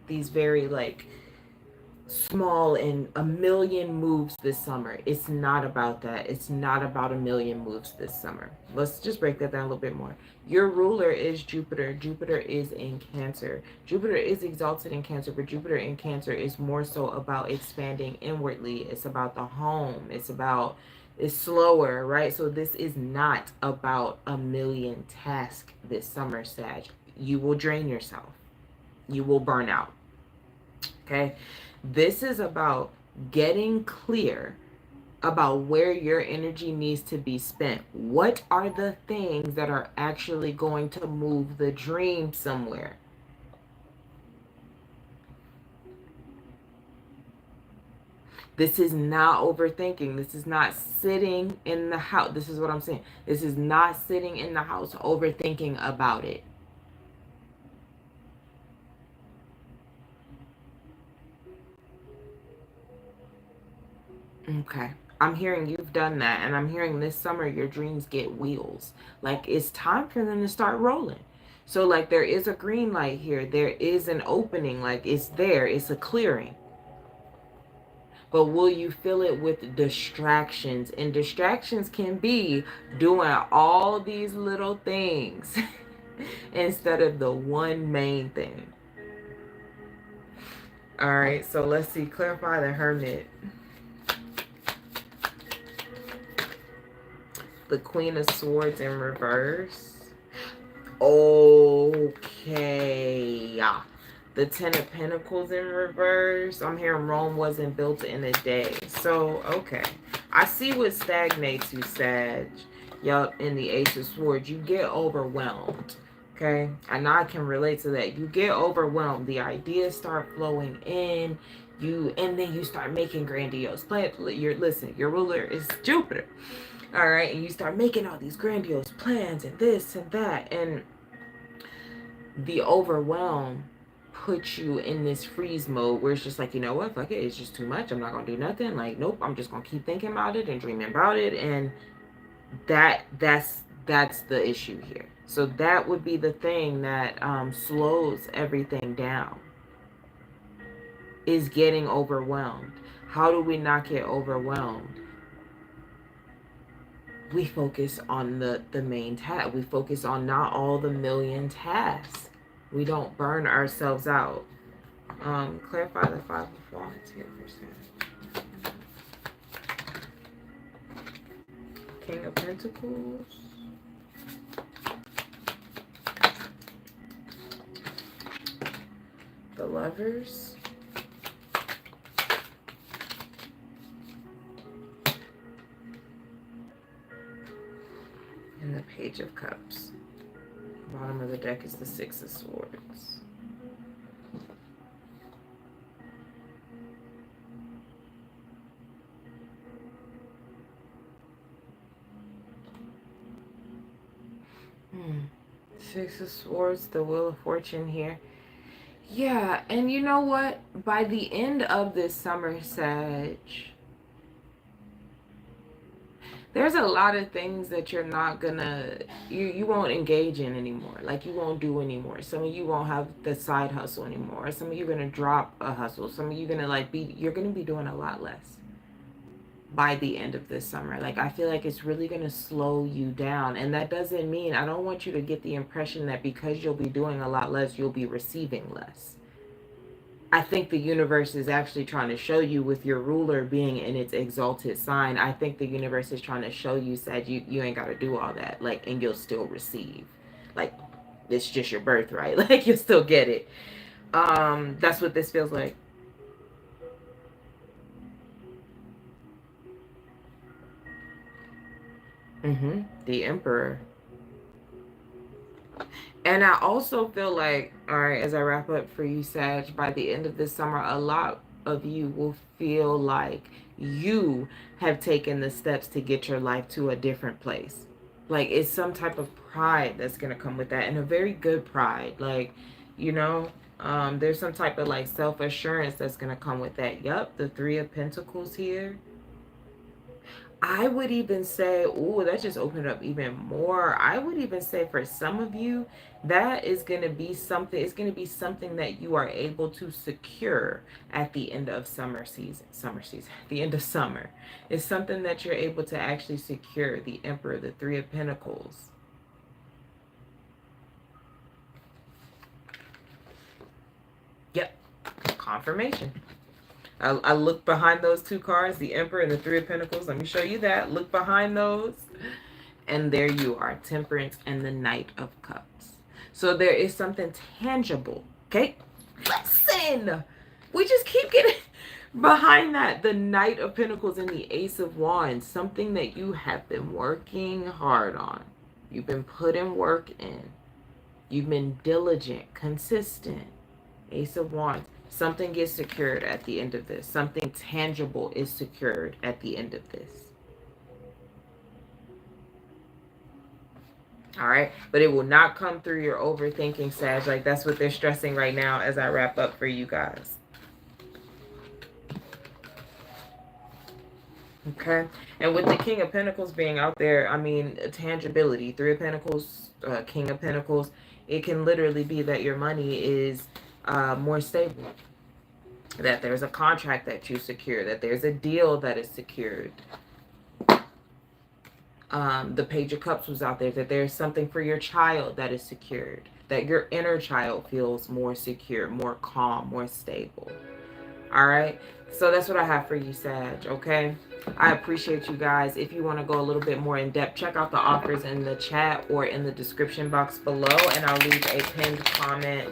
these very like small and a million moves this summer. It's not about that. It's not about a million moves this summer. Let's just break that down a little bit more. Your ruler is Jupiter. Jupiter is in Cancer. Jupiter is exalted in Cancer, but Jupiter in Cancer is more so about expanding inwardly. It's about the home. It's slower, right? So this is not about a million tasks this summer, Sag. You will drain yourself. You will burn out. Okay? This is about getting clear about where your energy needs to be spent. What are the things that are actually going to move the dream somewhere? This is not overthinking. This is not sitting in the house. This is what I'm saying. This is not sitting in the house overthinking about it. Okay. I'm hearing you've done that, and I'm hearing this summer your dreams get wheels. Like, it's time for them to start rolling. So, like, there is a green light here. There is an opening. Like, it's there. It's a clearing. But will you fill it with distractions? And distractions can be doing all these little things instead of the one main thing. All right, so let's see. Clarify the Hermit. The Queen of Swords in reverse. Okay. The Ten of Pentacles in reverse. I'm hearing Rome wasn't built in a day. So, okay. I see what stagnates you, Sag. Yup, in the Ace of Swords. You get overwhelmed. Okay? And I can relate to that. You get overwhelmed. The ideas start flowing in. And then you start making grandiose plans. Listen, your ruler is Jupiter. All right, and you start making all these grandiose plans and this and that, and the overwhelm puts you in this freeze mode where it's just like, you know what, fuck it, it's just too much. I'm not gonna do nothing. Like, nope, I'm just gonna keep thinking about it and dreaming about it, and that's the issue here. So that would be the thing that slows everything down, is getting overwhelmed. How do we not get overwhelmed? We focus on the main task. We focus on not all the million tasks. We don't burn ourselves out. Clarify the Five of Wands here for a second. King of Pentacles. The Lovers. And the Page of Cups. Bottom of the deck is the Six of Swords. Six of Swords, the Wheel of Fortune here. Yeah, and you know what? By the end of this summer, Sag, there's a lot of things that you're not gonna, you won't engage in anymore. Like, you won't do anymore. Some of you won't have the side hustle anymore. Some of you are gonna drop a hustle. Some of you are gonna you're gonna be doing a lot less by the end of this summer. Like, I feel like it's really gonna slow you down. And that doesn't mean, I don't want you to get the impression that because you'll be doing a lot less, you'll be receiving less. I think the universe is actually trying to show you, with your ruler being in its exalted sign, I think the universe is trying to show you, Sag, you ain't got to do all that. Like, and you'll still receive. Like, it's just your birthright. Like, you'll still get it. That's what this feels like. The Emperor. And I also feel like, all right, as I wrap up for you, Sag, by the end of this summer, a lot of you will feel like you have taken the steps to get your life to a different place. Like, it's some type of pride that's going to come with that, and a very good pride. Like, you know, there's some type of like self-assurance that's going to come with that. Yup, the Three of Pentacles here. I would even say, oh, that just opened up even more. I would even say for some of you, that is going to be something, it's going to be something that you are able to secure at the end of summer season, the end of summer. It's something that you're able to actually secure. The Emperor, the Three of Pentacles. Yep, confirmation. I look behind those two cards, the Emperor and the Three of Pentacles. Let me show you that. Look behind those. And there you are, Temperance and the Knight of Cups. So there is something tangible, okay? Listen! We just keep getting behind that. The Knight of Pentacles and the Ace of Wands. Something that you have been working hard on. You've been putting work in. You've been diligent, consistent. Ace of Wands. Something gets secured at the end of this. Something tangible is secured at the end of this. All right. But it will not come through your overthinking, Sag. Like, that's what they're stressing right now as I wrap up for you guys. Okay. And with the King of Pentacles being out there, I mean, tangibility. Three of Pentacles, King of Pentacles. It can literally be that your money is more stable, that there's a contract that you secure, that there's a deal that is secured. The Page of Cups was out there, that there's something for your child that is secured, that your inner child feels more secure, more calm, more stable. All right. So that's what I have for you, Sag. Okay. I appreciate you guys. If you want to go a little bit more in depth, check out the offers in the chat or in the description box below. And I'll leave a pinned comment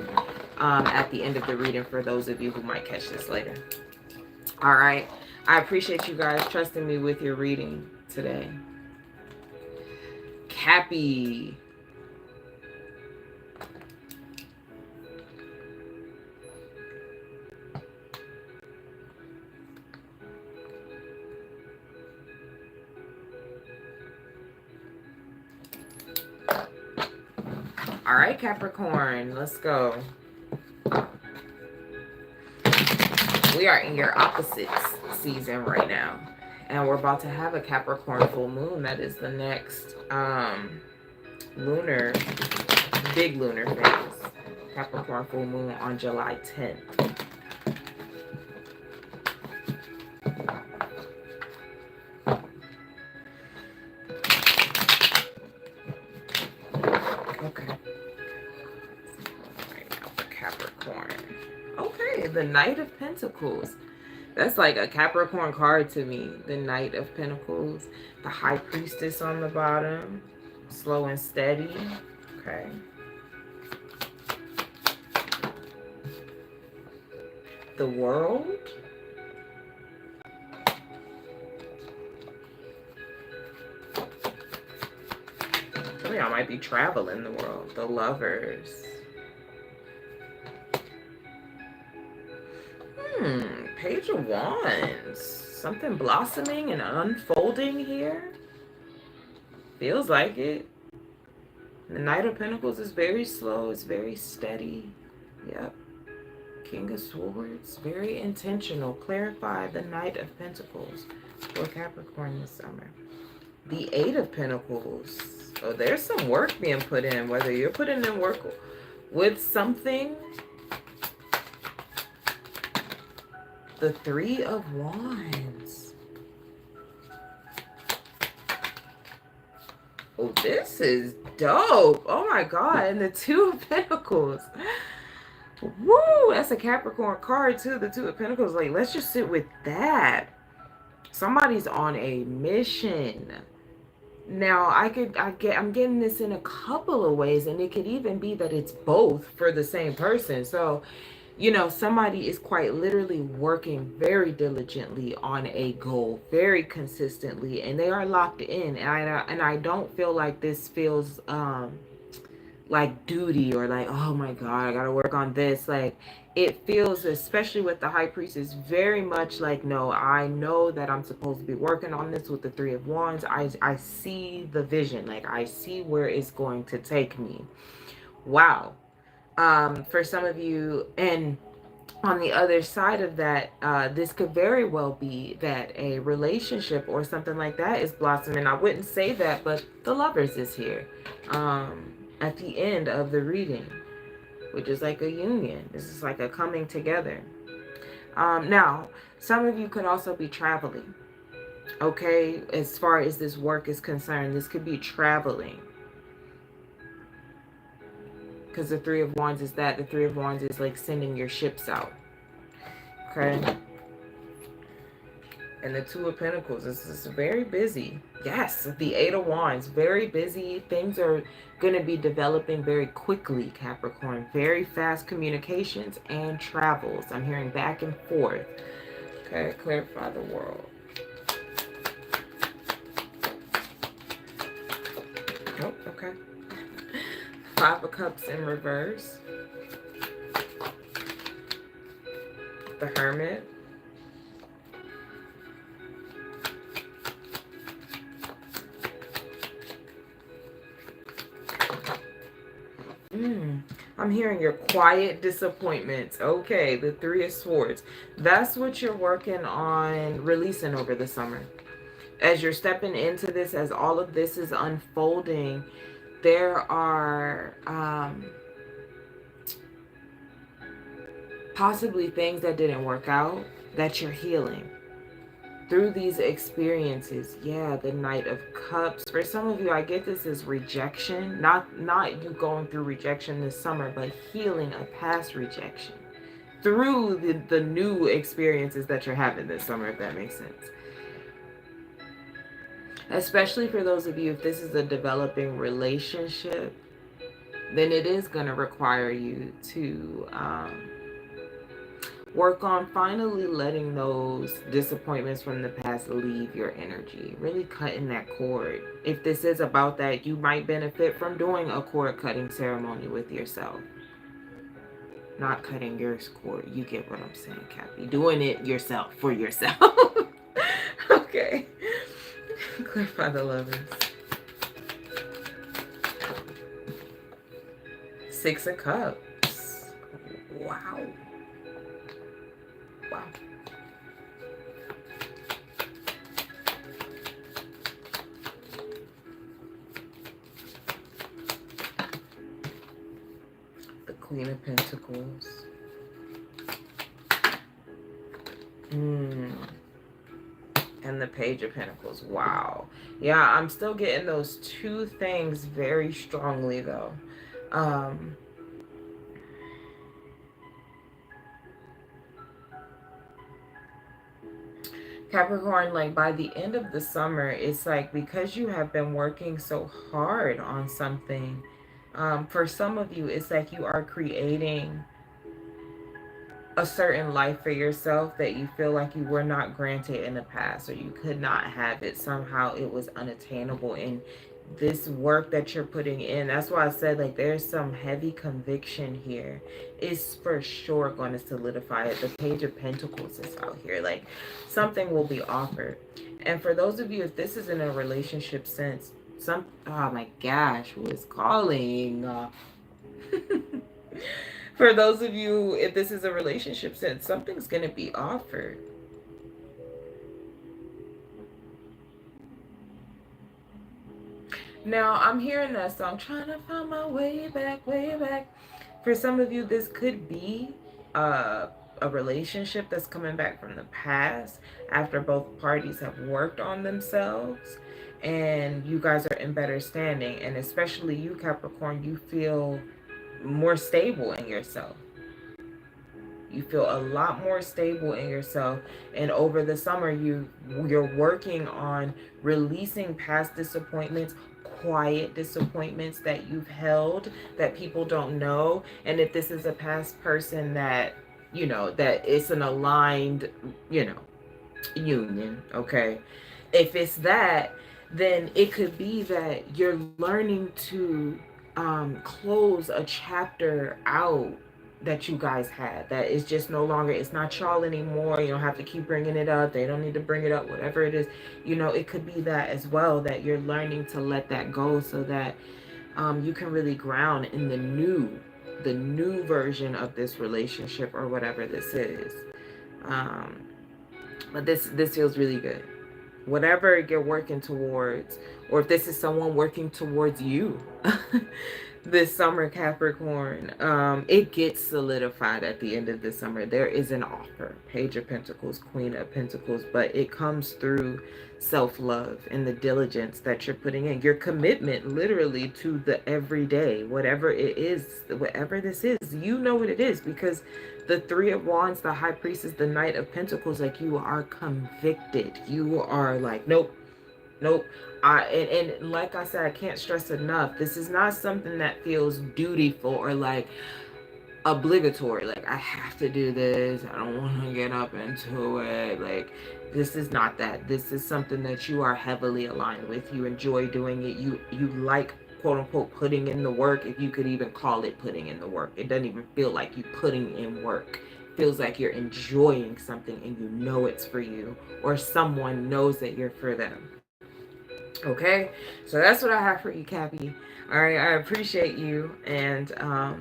at the end of the reading for those of you who might catch this later. All right. I appreciate you guys trusting me with your reading today. Cappy. All right, Capricorn, let's go. We are in your opposites season right now. And we're about to have a Capricorn full moon. That is the next big lunar phase. Capricorn full moon on July 10th. Okay. Right now for Capricorn. Okay, the Knight of Pentacles. That's like a Capricorn card to me. The Knight of Pentacles. The High Priestess on the bottom. Slow and steady. Okay. The World. Some of y'all might be traveling the world. The Lovers. Page of Wands. Something blossoming and unfolding here. Feels like it. The Knight of Pentacles is very slow. It's very steady. Yep. King of Swords. Very intentional. Clarify the Knight of Pentacles for Capricorn this summer. The Eight of Pentacles. Oh, there's some work being put in. Whether you're putting in work with something. The Three of Wands. Oh, this is dope. Oh my God. And the Two of Pentacles. Woo! That's a Capricorn card too. The Two of Pentacles. Like, let's just sit with that. Somebody's on a mission. Now, I'm getting this in a couple of ways, and it could even be that it's both for the same person. So, you know, somebody is quite literally working very diligently on a goal, very consistently, and they are locked in. And I don't feel like this feels like duty or like, oh my God, I gotta work on this. Like, it feels, especially with the High Priestess, very much like, no, I know that I'm supposed to be working on this with the Three of Wands. I see the vision. Like, I see where it's going to take me. Wow. For some of you, and on the other side of that, this could very well be that a relationship or something like that is blossoming. I wouldn't say that, but the Lovers is here at the end of the reading, which is like a union. This is like a coming together. Now, some of you could also be traveling. Okay, as far as this work is concerned, this could be traveling. Because the Three of Wands is that. The Three of Wands is like sending your ships out. Okay. And the Two of Pentacles, this is very busy. Yes, the Eight of Wands, very busy. Things are going to be developing very quickly, Capricorn. Very fast communications and travels. I'm hearing back and forth. Okay, clarify the world. Oh, okay. Five of Cups in reverse. The Hermit. I'm hearing your quiet disappointments. Okay, the Three of Swords. That's what you're working on releasing over the summer. As you're stepping into this, as all of this is unfolding, there are possibly things that didn't work out that you're healing through these experiences. Yeah, the Knight of Cups. For some of you, I get this as rejection. Not you going through rejection this summer, but healing a past rejection. through the new experiences that you're having this summer, if that makes sense. Especially for those of you, if this is a developing relationship, then it is going to require you to work on finally letting those disappointments from the past leave your energy. Really cutting that cord. If this is about that, you might benefit from doing a cord cutting ceremony with yourself. Not cutting your cord. You get what I'm saying, Cappy. Doing it yourself, for yourself. Okay. Clarify the lovers. Six of Cups. Wow. Wow. The Queen of Pentacles. And the Page of Pentacles. Wow. Yeah, I'm still getting those two things very strongly though. Capricorn, like by the end of the summer, it's like because you have been working so hard on something, for some of you, it's like you are creating a certain life for yourself that you feel like you were not granted in the past, or you could not have it. Somehow it was unattainable. And this work that you're putting in, that's why I said like there's some heavy conviction here. It's for sure going to solidify it. The Page of Pentacles is out here. Like something will be offered. And for those of you, if this is in a relationship sense, oh my gosh, who is calling? For those of you, if this is a relationship sense, something's going to be offered. Now, I'm hearing that song, trying to find my way back, way back. For some of you, this could be a relationship that's coming back from the past after both parties have worked on themselves and you guys are in better standing. And especially you, Capricorn, you feel more stable in yourself. You feel a lot more stable in yourself. And over the summer, you're working on releasing past disappointments, quiet disappointments that you've held that people don't know. And if this is a past person that, you know, that it's an aligned, you know, union, okay? If it's that, then it could be that you're learning to close a chapter out that you guys had, that is just no longer, it's not y'all anymore. You don't have to keep bringing it up. They don't need to bring it up, whatever it is. You know, it could be that as well, that you're learning to let that go so that you can really ground in the new version of this relationship or whatever this is. But this feels really good. Whatever you're working towards, or if this is someone working towards you this summer, Capricorn, it gets solidified at the end of the summer. There is an offer. Page of Pentacles, Queen of Pentacles, but it comes through self-love and the diligence that you're putting in, your commitment literally to the everyday, whatever it is, whatever this is, you know what it is, because the Three of Wands, the High Priestess, the Knight of Pentacles, like you are convicted. You are like, nope. And like I said, I can't stress enough, this is not something that feels dutiful or like obligatory. Like I have to do this. I don't want to get up into it. Like this is not that. This is something that you are heavily aligned with. You enjoy doing it. You like, quote unquote, putting in the work, if you could even call it putting in the work. It doesn't even feel like you putting in work. It feels like you're enjoying something and you know it's for you, or someone knows that you're for them. Okay, so that's what I have for you, Cappy. All right, I appreciate you, and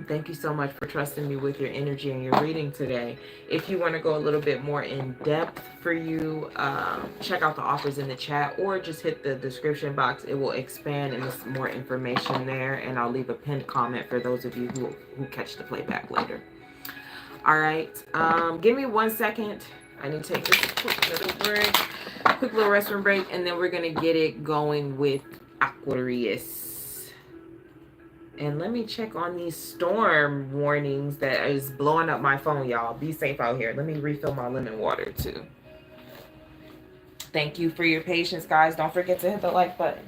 thank you so much for trusting me with your energy and your reading today. If you want to go a little bit more in depth for you, check out the offers in the chat, or just hit the description box. It will expand and there's more information there, and I'll leave a pinned comment for those of you who catch the playback later. All right, give me 1 second. I need to take this quick little break, quick little restroom break, and then we're going to get it going with Aquarius And let me check on these storm warnings that is blowing up my phone, y'all. Be safe out here. Let me refill my lemon water too. Thank you for your patience, guys. Don't forget to hit the like button.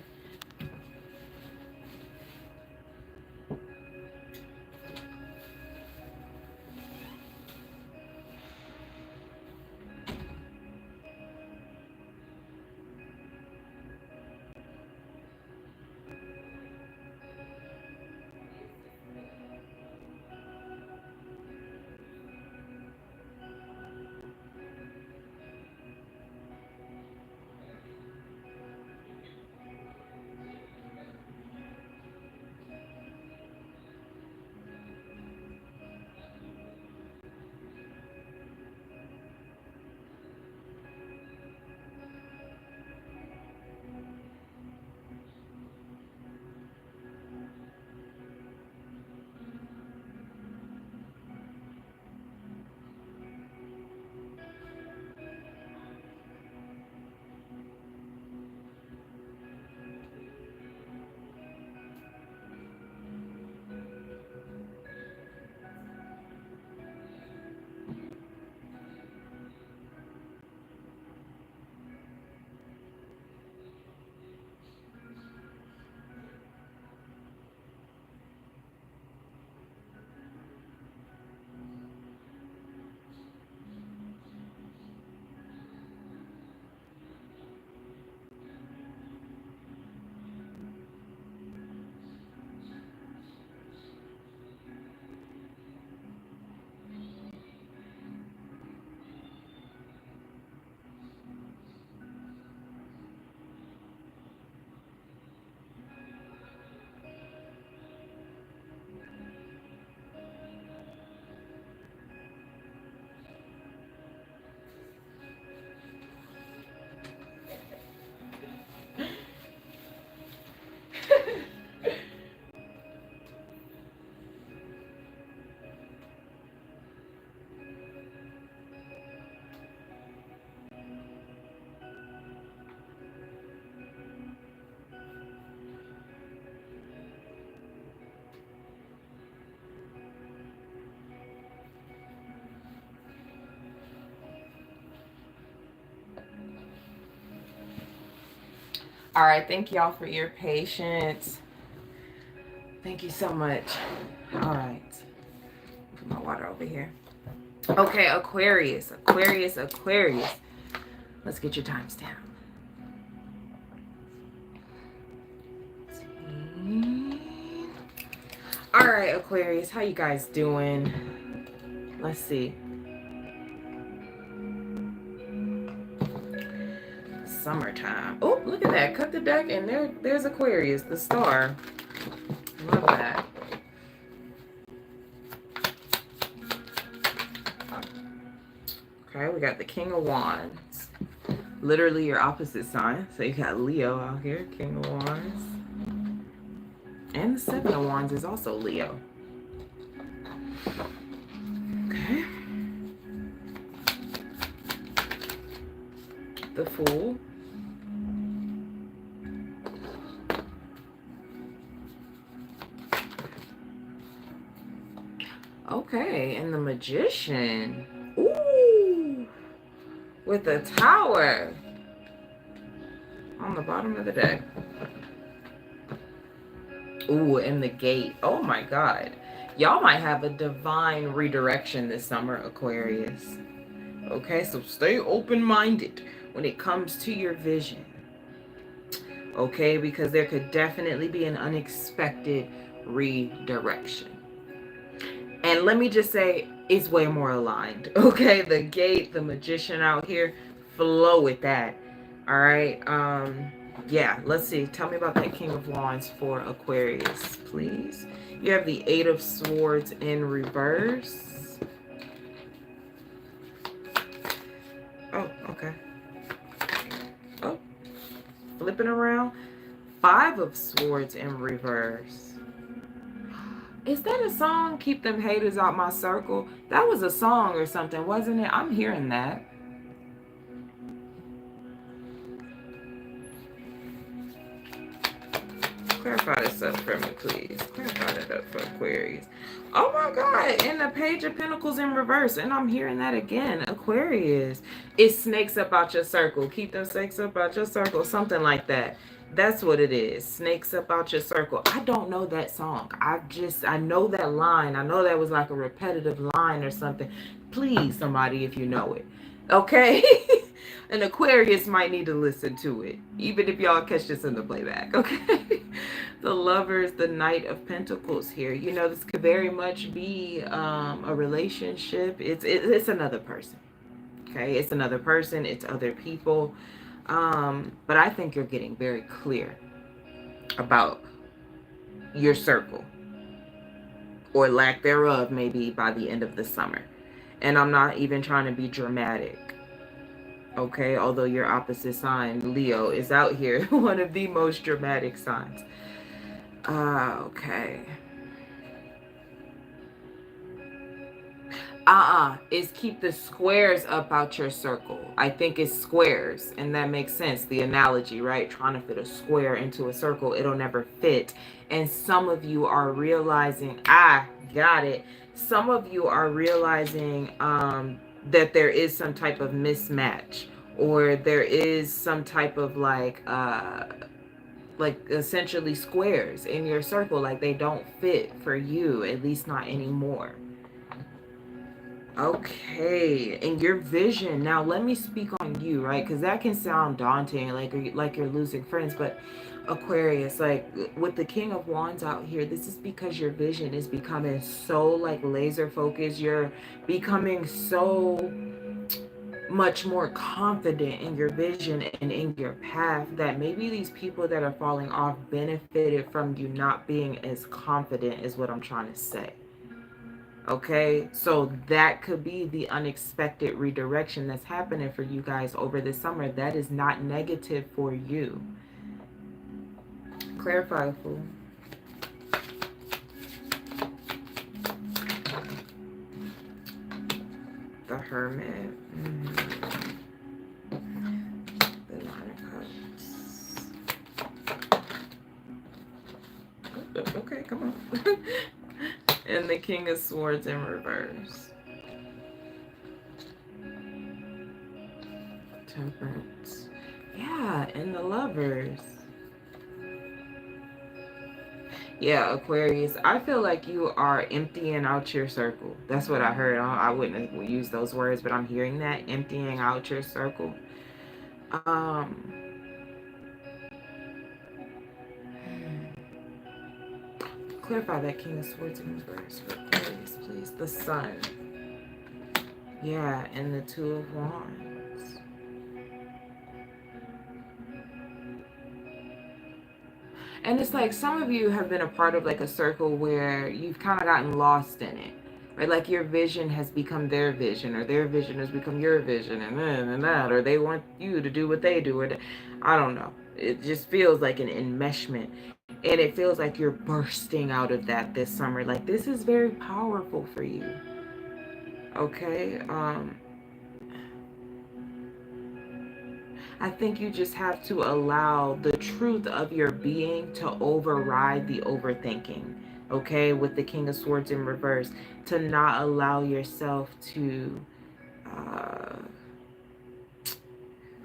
All right, thank y'all for your patience. Thank you so much. All right, put my water over here. Okay, Aquarius. Let's get your timestamp. All right, Aquarius, how you guys doing? Let's see. Summertime. Oh, look at that. Cut the deck and there's Aquarius, the star. Love that. Okay, we got the King of Wands. Literally your opposite sign. So you got Leo out here, King of Wands. And the Seven of Wands is also Leo. Okay. The Fool. Okay, and the Magician. Ooh, with a Tower on the bottom of the deck. Ooh, and the Gate. Oh my God. Y'all might have a divine redirection this summer, Aquarius. Okay, so stay open-minded when it comes to your vision. Okay, because there could definitely be an unexpected redirection. And let me just say, it's way more aligned. Okay, the Gate, the Magician out here, flow with that. All right. Yeah, let's see. Tell me about that King of Wands for Aquarius, please. You have the Eight of Swords in reverse. Oh, okay. Oh, flipping around. Five of Swords in reverse. Is that a song, Keep Them Haters Out My Circle? That was a song or something, wasn't it? I'm hearing that. Clarify this up for me, please. Clarify that up for Aquarius. Oh my God, and the Page of Pentacles in reverse. And I'm hearing that again. Aquarius. It snakes up out your circle. Keep them snakes up out your circle. Something like that. That's what it is. Snakes up out your circle. I don't know that song. I know that line. I know that was like a repetitive line or something. Please, somebody, if you know it. Okay? An Aquarius might need to listen to it, even if y'all catch this in the playback, okay? The Lovers, the Knight of Pentacles here. You know, this could very much be a relationship. It's another person, okay? It's another person. It's other people. But I think you're getting very clear about your circle, or lack thereof, maybe by the end of the summer. And I'm not even trying to be dramatic. Okay, although your opposite sign, Leo, is out here, one of the most dramatic signs. Okay. Is keep the squares up out your circle. I think it's squares, and that makes sense. The analogy, right? Trying to fit a square into a circle, it'll never fit. And some of you are realizing, got it. Some of you are realizing that there is some type of mismatch, or there is some type of like essentially squares in your circle, like they don't fit for you, at least not anymore. Okay, and your vision. Now, let me speak on you, right? Because that can sound daunting, like you're losing friends. But Aquarius, like with the King of Wands out here, this is because your vision is becoming so like laser focused. You're becoming so much more confident in your vision and in your path, that maybe these people that are falling off benefited from you not being as confident, is what I'm trying to say. Okay, so that could be the unexpected redirection that's happening for you guys over the summer. That is not negative for you. Clarify, Fool. The Hermit. The Nine of Cups. Okay, come on. And the King of Swords in reverse. Temperance. Yeah, and the Lovers. Yeah, Aquarius. I feel like you are emptying out your circle. That's what I heard. I wouldn't use those words, but I'm hearing that. Emptying out your circle. Clarify that King of Swords in reverse for Aquarius, please. The Sun. Yeah, and the Two of Wands. And it's like some of you have been a part of like a circle where you've kind of gotten lost in it. Right? Like your vision has become their vision, or their vision has become your vision, and that, or they want you to do what they do, or I don't know. It just feels like an enmeshment. And it feels like you're bursting out of that this summer. Like this is very powerful for you. Okay? I think you just have to allow the truth of your being to override the overthinking. Okay? With the King of Swords in reverse. To not allow yourself to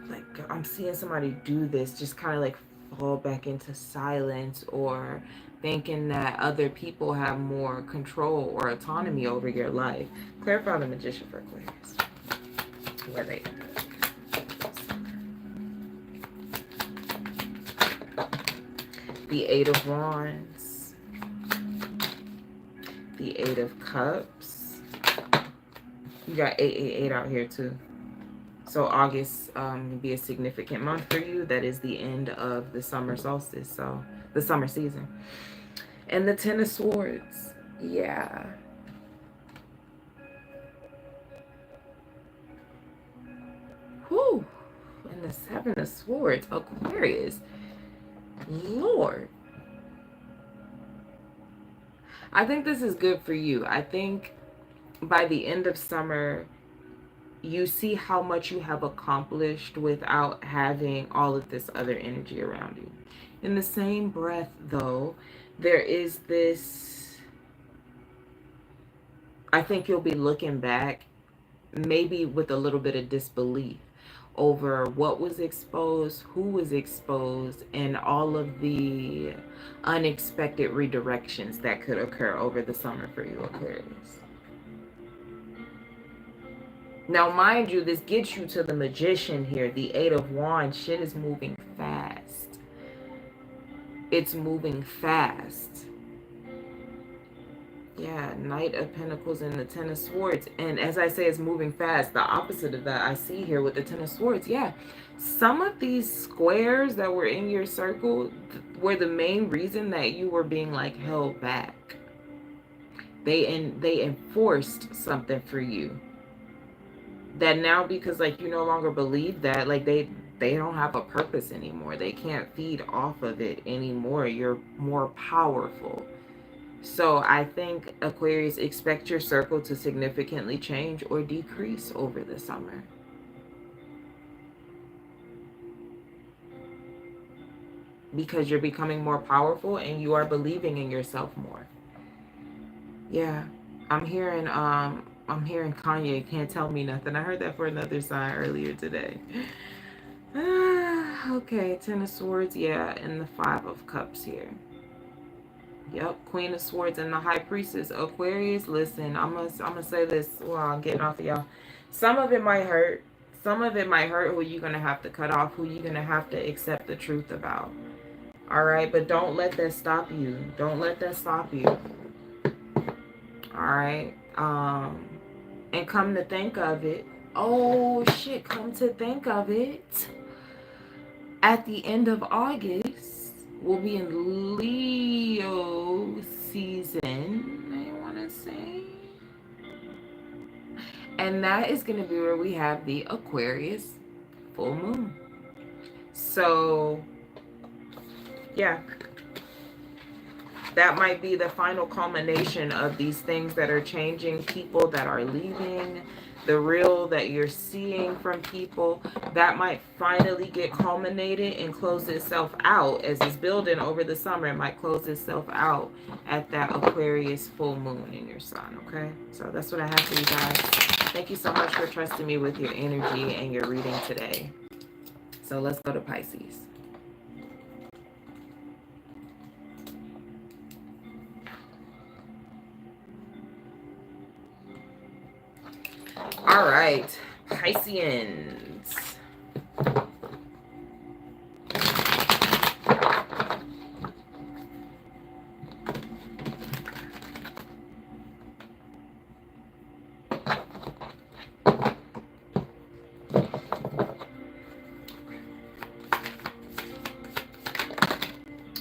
like, I'm seeing somebody do this, just kind of like fall back into silence, or thinking that other people have more control or autonomy over your life. Clarify the Magician for Aquarius. Where they the Eight of Wands, the Eight of Cups. You got 888 out here too. So August will be a significant month for you. That is the end of the summer solstice, so the summer season. And the Ten of Swords. Yeah. Whew. And the Seven of Swords. Aquarius. Lord. I think this is good for you. I think by the end of summer, you see how much you have accomplished without having all of this other energy around you. In the same breath, though, there is this, I think you'll be looking back maybe with a little bit of disbelief over what was exposed, who was exposed, and all of the unexpected redirections that could occur over the summer for you, Aquarius. Now, mind you, this gets you to the Magician here, the Eight of Wands. Shit is moving fast. It's moving fast. Yeah, Knight of Pentacles and the Ten of Swords. And as I say, it's moving fast. The opposite of that I see here with the Ten of Swords. Yeah, some of these squares that were in your circle were the main reason that you were being like held back. They enforced something for you. That now, because like you no longer believe that, like they don't have a purpose anymore. They can't feed off of it anymore. You're more powerful. So I think, Aquarius, expect your circle to significantly change or decrease over the summer. Because you're becoming more powerful and you are believing in yourself more. Yeah. I'm hearing Kanye, Can't Tell Me Nothing. I heard that for another sign earlier today. Okay, Ten of Swords, yeah, and the Five of Cups here. Yep, Queen of Swords and the High Priestess. Aquarius, listen, I'm gonna say this while I'm getting off of y'all. Some of it might hurt. Some of it might hurt who you're gonna have to cut off, who you're gonna have to accept the truth about. All right, but don't let that stop you. Don't let that stop you. All right. And come to think of it, oh shit, come to think of it, at the end of August, we'll be in Leo season, I want to say. And that is going to be where we have the Aquarius full moon. So, yeah. That might be the final culmination of these things that are changing, people that are leaving, the real that you're seeing from people. That might finally get culminated and close itself out as it's building over the summer. It might close itself out at that Aquarius full moon in your sun, okay? So that's what I have for you guys. Thank you so much for trusting me with your energy and your reading today. So let's go to Pisces. All right, Pisceans.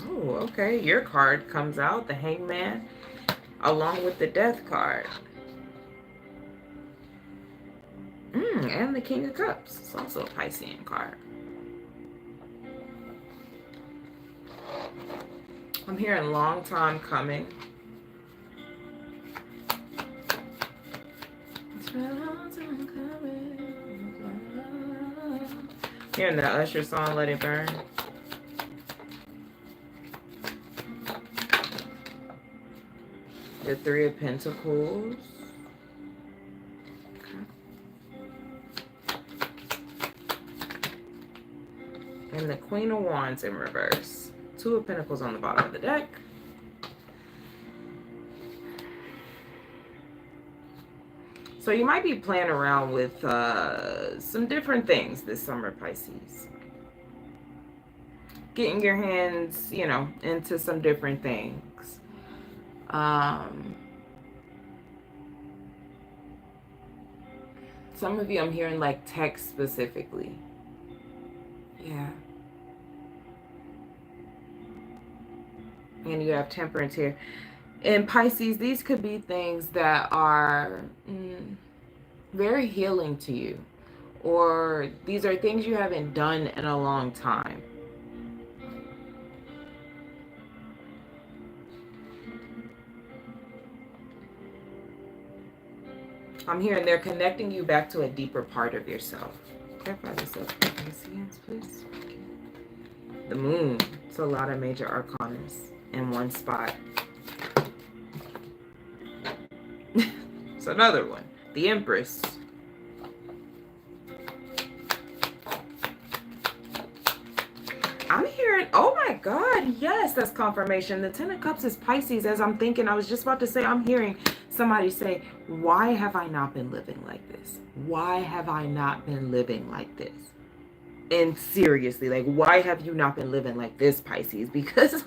Oh, okay, your card comes out, the Hangman, along with the Death card. And the King of Cups. It's also a Piscean card. I'm hearing long time coming. Hearing the Usher song, Let It Burn. The Three of Pentacles. And the Queen of Wands in reverse. Two of Pentacles on the bottom of the deck. So you might be playing around with some different things this summer, Pisces. Getting your hands, you know, into some different things. Some of you, I'm hearing like tech specifically. Yeah. And you have Temperance here. In Pisces, these could be things that are very healing to you. Or these are things you haven't done in a long time. I'm hearing they're connecting you back to a deeper part of yourself. Clarify this up, Pisces, please. The moon. It's a lot of major arcanas in one spot. It's another one. The Empress. I'm hearing, oh my God, yes, that's confirmation. The Ten of Cups is Pisces. As I'm thinking, I was just about to say, I'm hearing somebody say, why have I not been living like this? Why have I not been living like this? And seriously, like, why have you not been living like this, Pisces? Because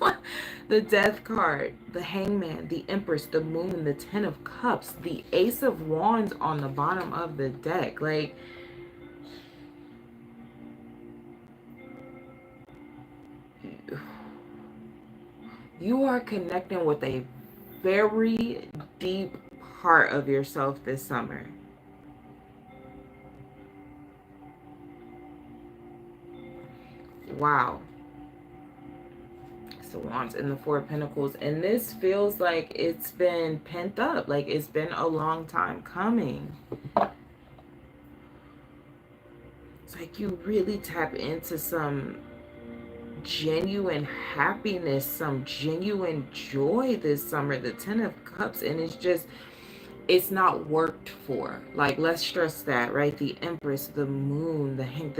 the Death card, the Hangman, the Empress, the Moon, the Ten of Cups, the Ace of Wands on the bottom of the deck. Like, you are connecting with a very deep part of yourself this summer. Wow. So Wands and the Four of Pentacles. And this feels like it's been pent up. Like it's been a long time coming. It's like you really tap into some genuine happiness, some genuine joy this summer. The Ten of Cups. And it's just, it's not worked for. Like, let's stress that, right? The Empress, the Moon, the Hang.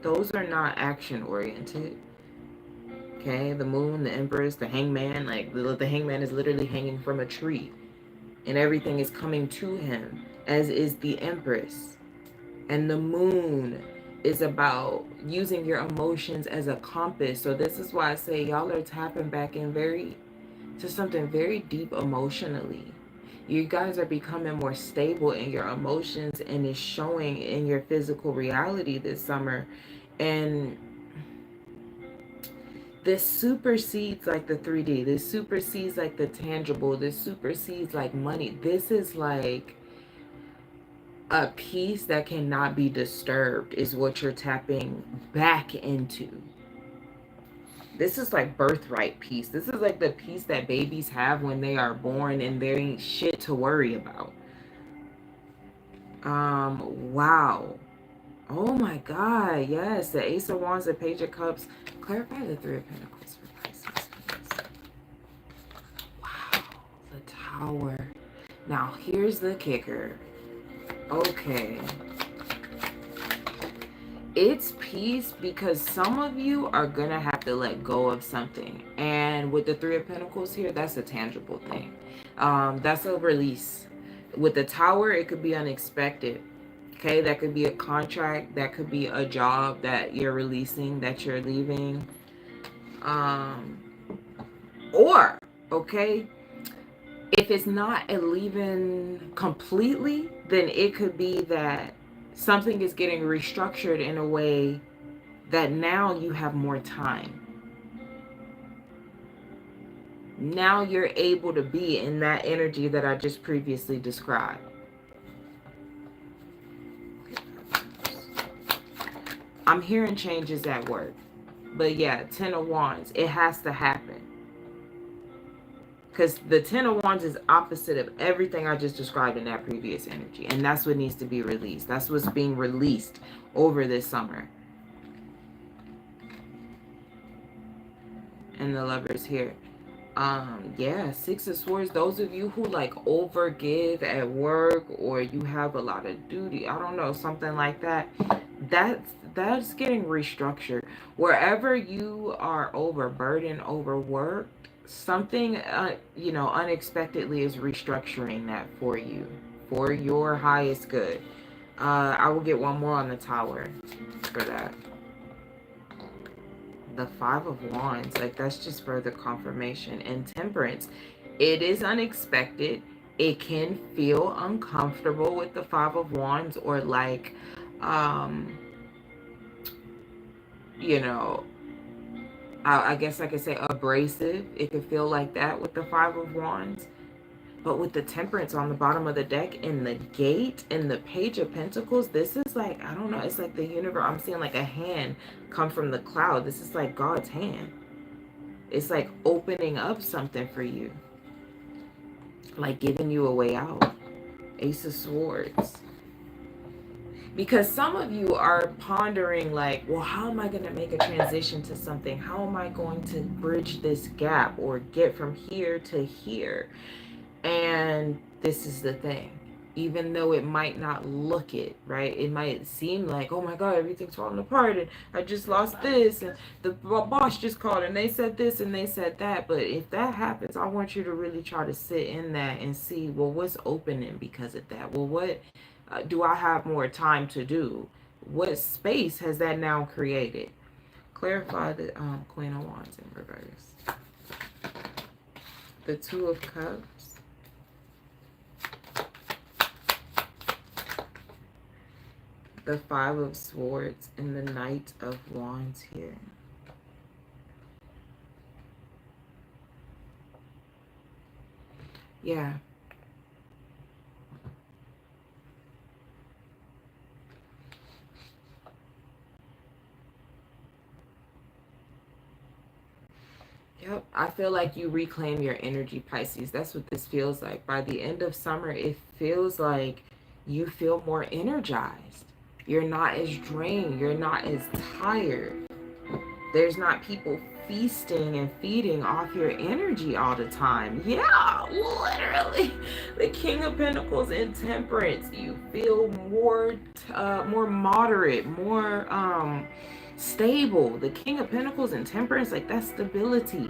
Those are not action oriented. Okay, the Moon, the Empress, the Hangman. Like the Hangman is literally hanging from a tree, and everything is coming to him. As is the Empress, and the Moon is about using your emotions as a compass. So this is why I say y'all are tapping back in to something very deep emotionally. You guys are becoming more stable in your emotions, and it's showing in your physical reality this summer. And this supersedes like the 3D. This supersedes like the tangible. This supersedes like money. This is like a piece that cannot be disturbed is what you're tapping back into. This is like birthright peace. This is like the peace that babies have when they are born and there ain't shit to worry about. Wow. Oh my God. Yes. The Ace of Wands, the Page of Cups. Clarify the Three of Pentacles for Pisces. Wow. The Tower. Now, here's the kicker. Okay. It's peace because some of you are going to have to let go of something. And with the Three of Pentacles here, that's a tangible thing. That's a release. With the Tower, it could be unexpected. Okay, that could be a contract. That could be a job that you're releasing, that you're leaving. Or, okay, if it's not a leaving completely, then it could be that something is getting restructured in a way that now you have more time. Now you're able to be in that energy that I just previously described. I'm hearing changes at work. But yeah, Ten of Wands, it has to happen. Because the Ten of Wands is opposite of everything I just described in that previous energy. And that's what needs to be released. That's what's being released over this summer. And the Lovers here. Yeah, Six of Swords. Those of you who like overgive at work, or you have a lot of duty, I don't know, something like that. That's getting restructured. Wherever you are overburdened, overworked, something unexpectedly is restructuring that for you, for your highest good. I will get one more on the Tower for that. The Five of Wands, like that's just further confirmation. And Temperance, it is unexpected. It can feel uncomfortable with the Five of Wands, or like I guess I could say abrasive. It could feel like that with the Five of Wands. But with the Temperance on the bottom of the deck and the Gate and the Page of Pentacles, this is like, I don't know, it's like the universe. I'm seeing like a hand come from the cloud. This is like God's hand. It's like opening up something for you. Like giving you a way out. Ace of Swords. Because some of you are pondering like, well, how am I going to make a transition to something? How am I going to bridge this gap or get from here to here? And this is the thing. Even though it might not look it, right? It might seem like, oh my God, everything's falling apart and I just lost this and the boss just called and they said this and they said that. But if that happens, I want you to really try to sit in that and see, well, what's opening because of that? Well, what do I have more time to do? What space has that now created? Clarify the Queen of Wands in reverse. The Two of Cups. The Five of Swords and the Knight of Wands here. Yeah. Yep. I feel like you reclaim your energy, Pisces. That's what this feels like. By the end of summer, it feels like you feel more energized. You're not as drained. You're not as tired. There's not people feasting and feeding off your energy all the time. Yeah, literally. The King of Pentacles in Temperance. You feel more moderate, more stable. The King of Pentacles in Temperance, like that's stability.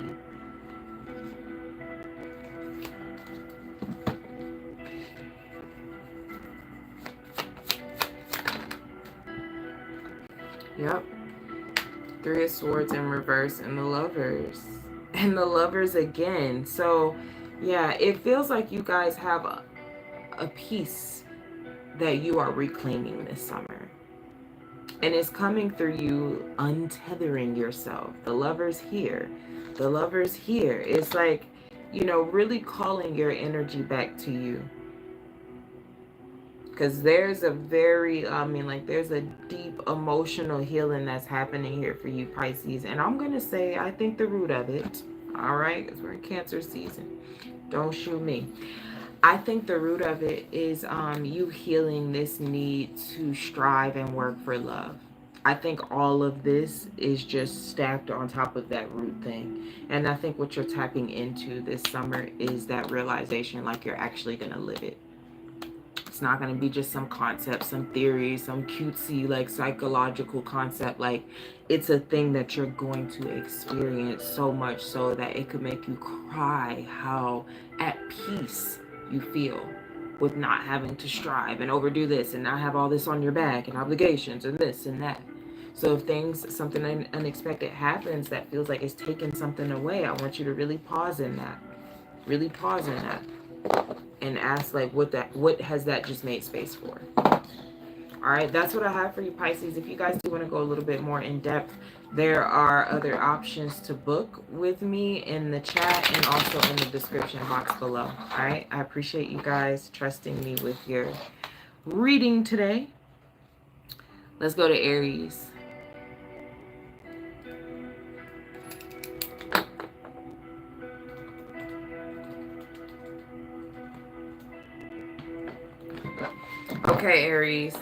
Yep. Three of Swords in reverse and the Lovers. And the Lovers again. So, yeah, it feels like you guys have a piece that you are reclaiming this summer. And it's coming through you untethering yourself. The Lovers here. The Lovers here. It's like, you know, really calling your energy back to you. Because there's a very, there's a deep emotional healing that's happening here for you, Pisces. And I'm going to say, I think the root of it, all right, because we're in Cancer season. Don't shoot me. I think the root of it is you healing this need to strive and work for love. I think all of this is just stacked on top of that root thing. And I think what you're tapping into this summer is that realization, like you're actually going to live it. It's not going to be just some concept, some theory, some cutesy, like psychological concept. Like it's a thing that you're going to experience so much so that it could make you cry how at peace you feel with not having to strive and overdo this and not have all this on your back and obligations and this and that. So if something unexpected happens that feels like it's taking something away, I want you to really pause in that. Really pause in that. And ask like what has that just made space for. All right, that's what I have for you, Pisces. If you guys do want to go a little bit more in depth, there are other options to book with me in the chat and also in the description box below. All right, I appreciate you guys trusting me with your reading today. Let's go to Aries. Okay, Aries.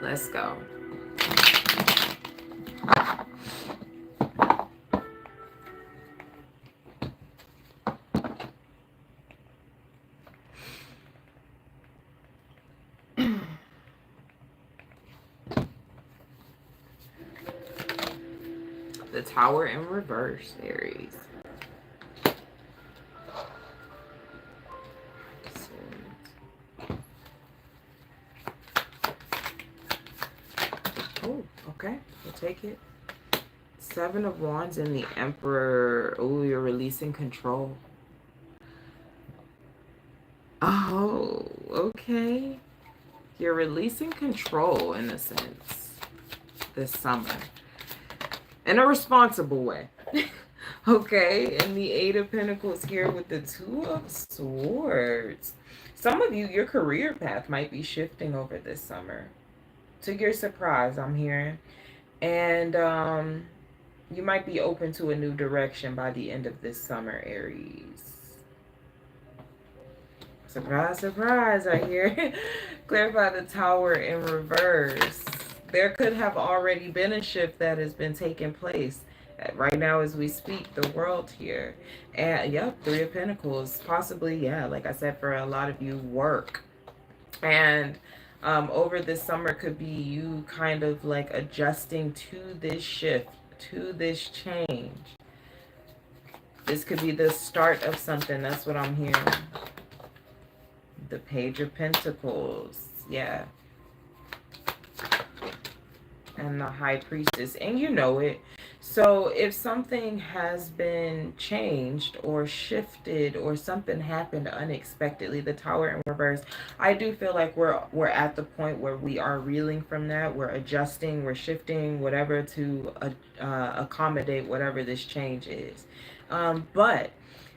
Let's go. The Tower in reverse, Aries. Oh, okay. We'll take it. Seven of Wands and the Emperor. Oh, you're releasing control. Oh, okay. You're releasing control in a sense this summer. In a responsible way. Okay, and the Eight of Pentacles here with the Two of Swords. Some of you, your career path might be shifting over this summer. To your surprise, I'm hearing. And you might be open to a new direction by the end of this summer, Aries. Surprise, surprise, I hear. Clarify the Tower in reverse. There could have already been a shift that has been taking place. Right now as we speak, the world here. And yep, Three of Pentacles. Possibly, yeah, like I said, for a lot of you, work. And over this summer could be you kind of like adjusting to this shift, to this change. This could be the start of something. That's what I'm hearing. The Page of Pentacles. Yeah. And the High Priestess. And you know it. So if something has been changed or shifted or something happened unexpectedly, the Tower in reverse, I do feel like we're at the point where we are reeling from that. We're adjusting, we're shifting, whatever, to accommodate whatever this change is. But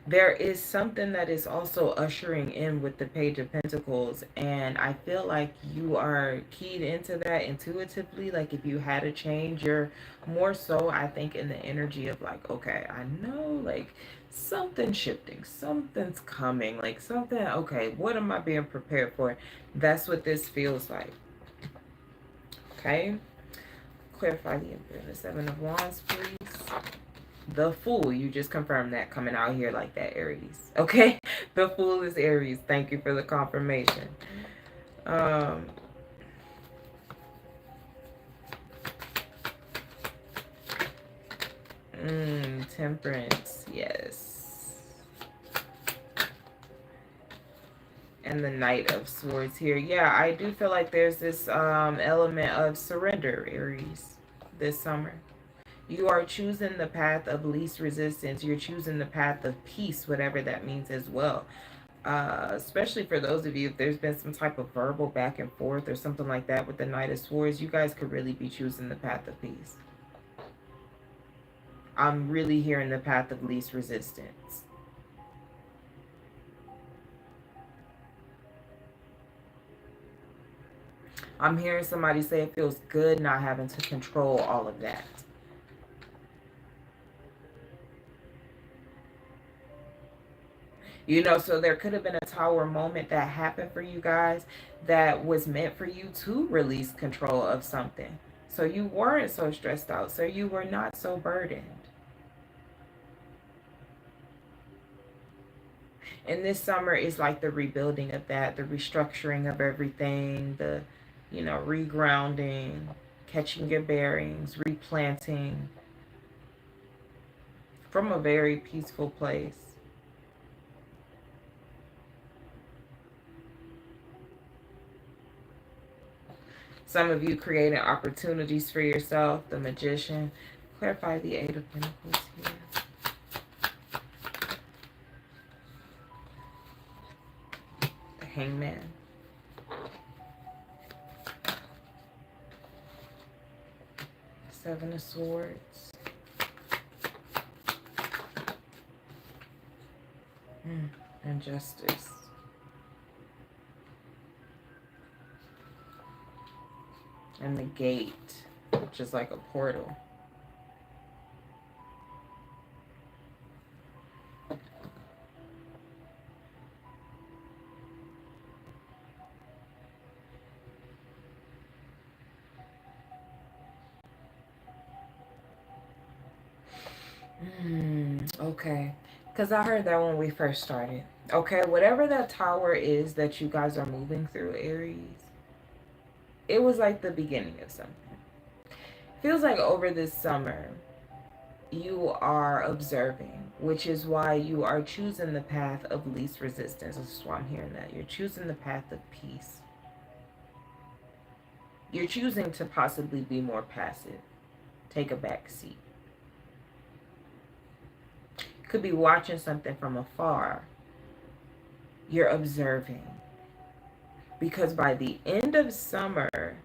there is something that is also ushering in with the Page of Pentacles, and I feel like you are keyed into that intuitively. Like if you had a change, you're more so, I think, in the energy of like, okay, I know like something's shifting, something's coming, like something, okay, what am I being prepared for? That's what this feels like. Okay, clarify the Emperor, the Seven of Wands, please. The Fool, you just confirmed that coming out here like that, Aries. Okay, the Fool is Aries. Thank you for the confirmation. Temperance, yes. And the Knight of Swords here. Yeah, I do feel like there's this element of surrender, Aries, this summer. You are choosing the path of least resistance. You're choosing the path of peace, whatever that means as well. Especially for those of you, if there's been some type of verbal back and forth or something like that with the Knight of Swords, you guys could really be choosing the path of peace. I'm really hearing the path of least resistance. I'm hearing somebody say it feels good not having to control all of that. You know, so there could have been a Tower moment that happened for you guys that was meant for you to release control of something. So you weren't so stressed out. So you were not so burdened. And this summer is like the rebuilding of that, the restructuring of everything, the, you know, regrounding, catching your bearings, replanting from a very peaceful place. Some of you creating opportunities for yourself, the Magician. Clarify the Eight of Pentacles here. The Hangman. Seven of Swords. And Justice. And the Gate, which is like a portal. Okay. Because I heard that when we first started. Okay, whatever that tower is that you guys are moving through, Aries, it was like the beginning of something. Feels like over this summer, you are observing, which is why you are choosing the path of least resistance. That's why I'm hearing that. You're choosing the path of peace. You're choosing to possibly be more passive. Take a back seat. Could be watching something from afar. You're observing. Because by the end of summer,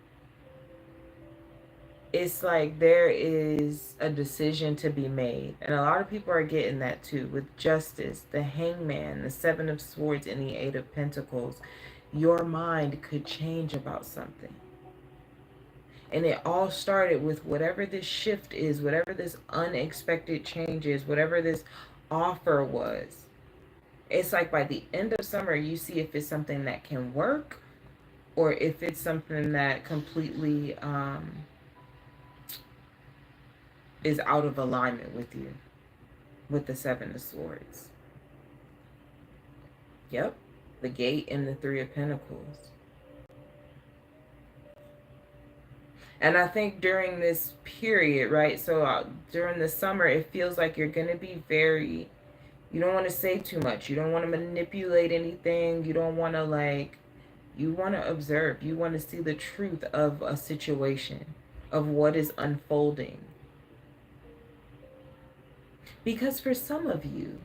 it's like there is a decision to be made. And a lot of people are getting that too. With Justice, the Hangman, the Seven of Swords, and the Eight of Pentacles. Your mind could change about something. And it all started with whatever this shift is, whatever this unexpected change is, whatever this offer was. it's like by the end of summer, you see if it's something that can work or if it's something that completely is out of alignment with you, with the Seven of Swords. Yep, the Gate and the Three of Pentacles. And I think during this period, right, so during the summer, it feels like you're going to be very, you don't want to say too much. You don't want to manipulate anything. You don't want to, like, you want to observe. You want to see the truth of a situation, of what is unfolding. Because for some of you,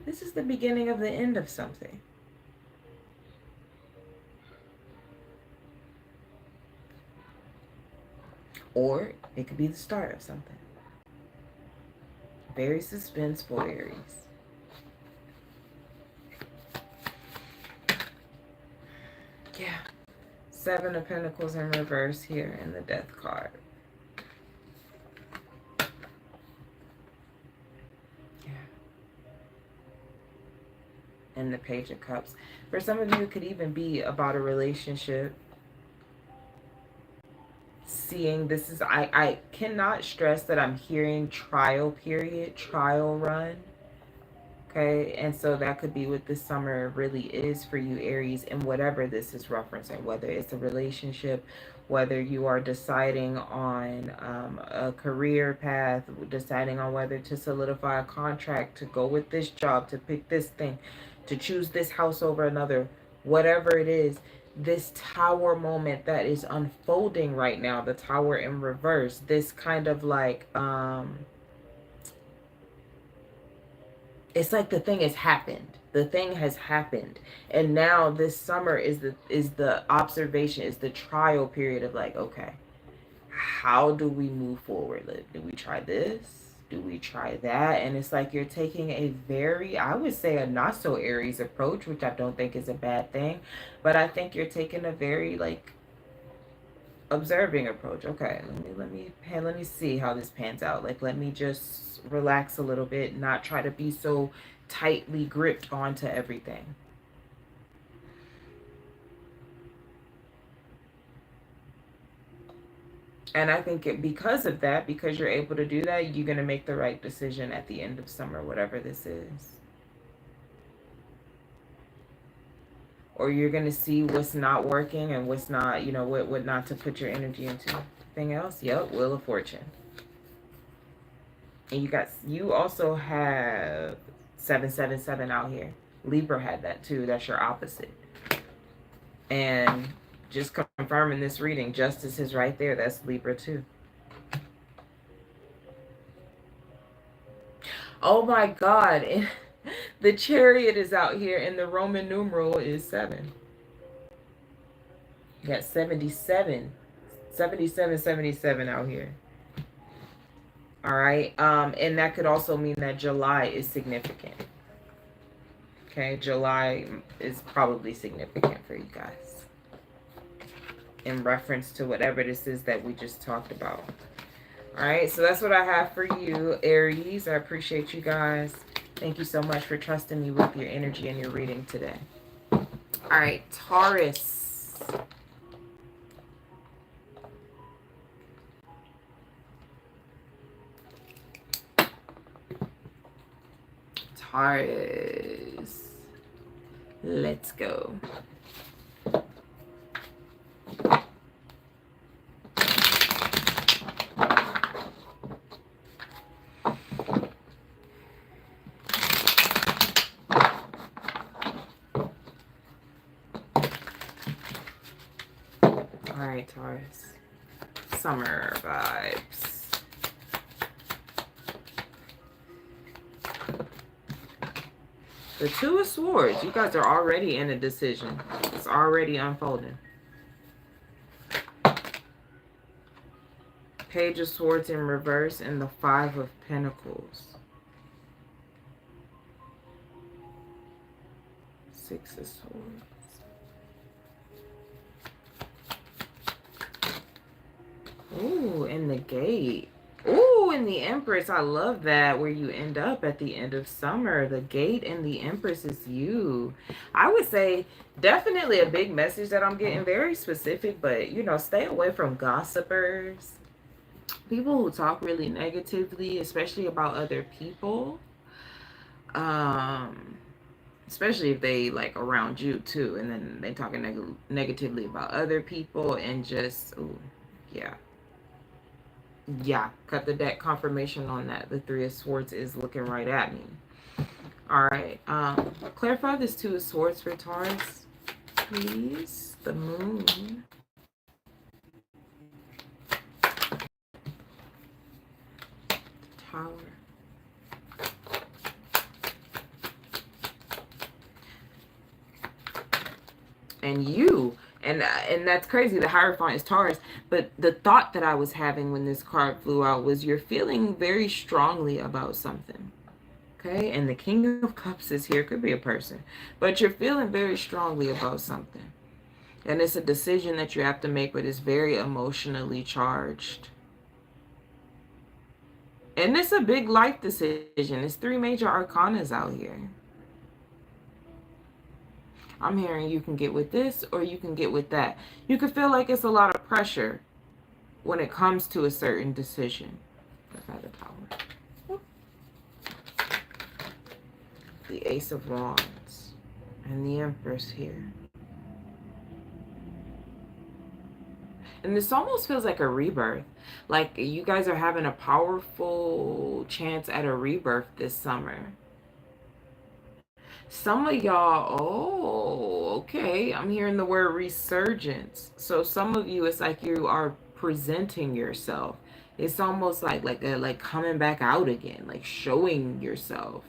this is the beginning of the end of something. Or it could be the start of something. Very suspenseful, Aries. Yeah. Seven of Pentacles in reverse here in the Death card. Yeah. And the Page of Cups. For some of you, it could even be about a relationship. Seeing this is, I cannot stress that I'm hearing trial period, trial run. Okay, and so that could be what this summer really is for you, Aries, and whatever this is referencing, whether it's a relationship, whether you are deciding on a career path, deciding on whether to solidify a contract, to go with this job, to pick this thing, to choose this house over another, whatever it is, this tower moment that is unfolding right now, the tower in reverse, this kind of like, it's like the thing has happened. The thing has happened. And now this summer is the observation, is the trial period of like, okay, how do we move forward? Like, do we try this? Do we try that? And it's like you're taking a very, I would say a not so Aries approach, which I don't think is a bad thing. But I think you're taking a very like observing approach. Okay, let me see how this pans out. Like, let me just relax a little bit, not try to be so tightly gripped onto everything. And I think because of that, because you're able to do that, you're going to make the right decision at the end of summer, whatever this is. Or you're going to see what's not working and what's not, you know, what not to put your energy into. Anything else? Yep, Wheel of Fortune. And you also have 777 out here. Libra had that too. That's your opposite. And just confirming this reading, Justice is right there. That's Libra too. Oh my God. The Chariot is out here and the Roman numeral is 7. You got 77. 77 out here. All right. And that could also mean that July is significant. Okay. July is probably significant for you guys in reference to whatever this is that we just talked about. All right. So that's what I have for you, Aries. I appreciate you guys. Thank you so much for trusting me with your energy and your reading today. All right. Taurus. Taurus. Let's go. All right, Taurus. Summer vibes. The Two of Swords. You guys are already in a decision. It's already unfolding. Page of Swords in reverse and the Five of Pentacles. Six of Swords. Ooh, and the Gate. Ooh, Oh, and the Empress. I love that, where you end up at the end of summer. The gate and the Empress is you. I would say definitely a big message that I'm getting, very specific, but you know, stay away from gossipers. People who talk really negatively, especially about other people. Um, especially if they like around you too, and then they talking negatively about other people and just, ooh, yeah. Yeah, cut the deck confirmation on that. The Three of Swords is looking right at me. All right. Clarify this Two of Swords for Taurus, please. The Moon. The Tower. And you. And that's crazy. The Hierophant is Taurus. But the thought that I was having when this card flew out was you're feeling very strongly about something. Okay? And the King of Cups is here. Could be a person. But you're feeling very strongly about something. And it's a decision that you have to make, but it's very emotionally charged. And it's a big life decision. It's 3 major arcanas out here. I'm hearing you can get with this or you can get with that. You can feel like it's a lot of pressure when it comes to a certain decision. Look at the Tower. The Ace of Wands and the Empress here. And this almost feels like a rebirth. Like you guys are having a powerful chance at a rebirth this summer. Some of y'all, oh, okay. I'm hearing the word resurgence. So some of you, it's like you are presenting yourself. It's almost like coming back out again, like showing yourself.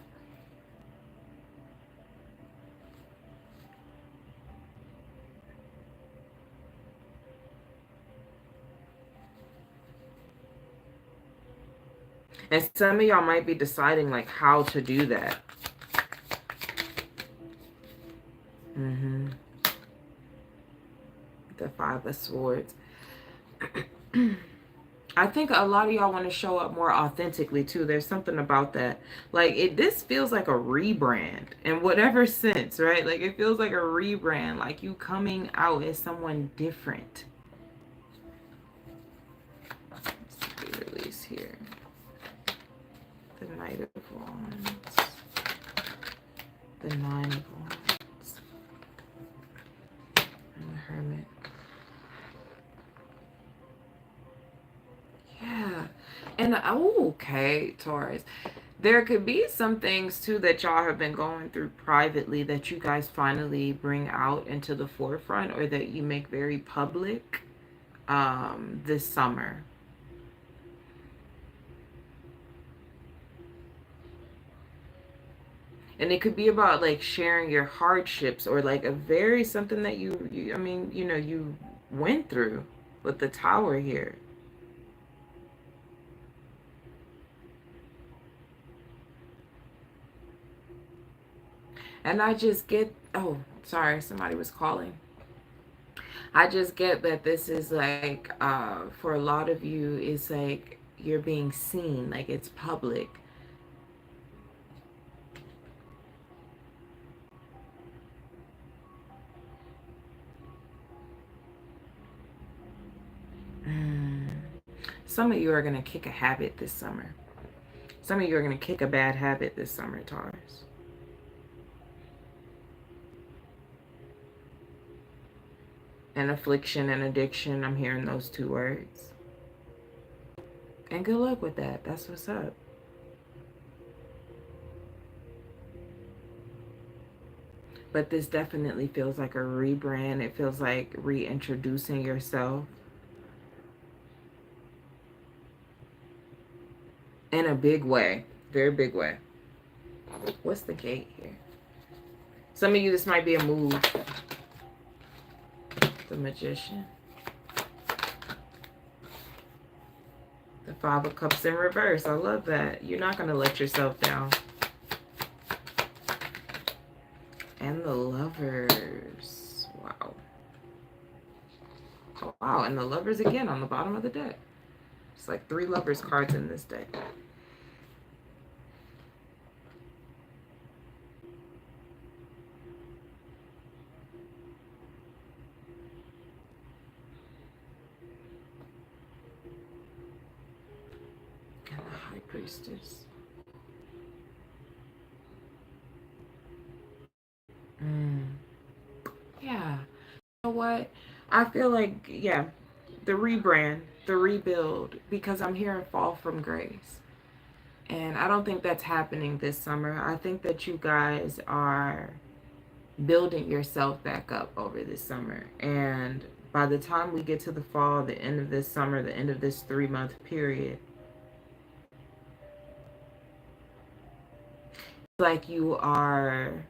And some of y'all might be deciding like how to do that. The Five of Swords. I think a lot of y'all want to show up more authentically too. There's something about that. Like this feels like a rebrand in whatever sense, right? Like it feels like a rebrand, like you coming out as someone different. Let's release here. The Knight of Wands. The Nine of Wands. And the Hermit. Yeah. And oh, okay, Taurus. There could be some things too that y'all have been going through privately that you guys finally bring out into the forefront or that you make very public this summer. And it could be about like sharing your hardships or like a very something that you I mean, you know, you went through with the Tower here. And I just get, oh, sorry, somebody was calling. I just get that this is like, for a lot of you, it's like you're being seen, like it's public. Some of you are going to kick a habit this summer. Some of you are going to kick a bad habit this summer, Taurus. And affliction and addiction, I'm hearing those 2 words. And good luck with that. That's what's up. But this definitely feels like a rebrand. It feels like reintroducing yourself. In a big way. Very big way. What's the gate here? Some of you, this might be a move. The Magician. The Five of Cups in reverse. I love that. You're not going to let yourself down. And the Lovers. Wow. Oh, wow. And the Lovers again on the bottom of the deck. It's like 3 lovers cards in this deck. And the High Priestess. Yeah. You know what? I feel like, yeah, the rebrand, the rebuild, because I'm hearing fall from grace. And I don't think that's happening this summer. I think that you guys are building yourself back up over this summer. And by the time we get to the fall, the end of this summer, the end of this 3-month period, like you are,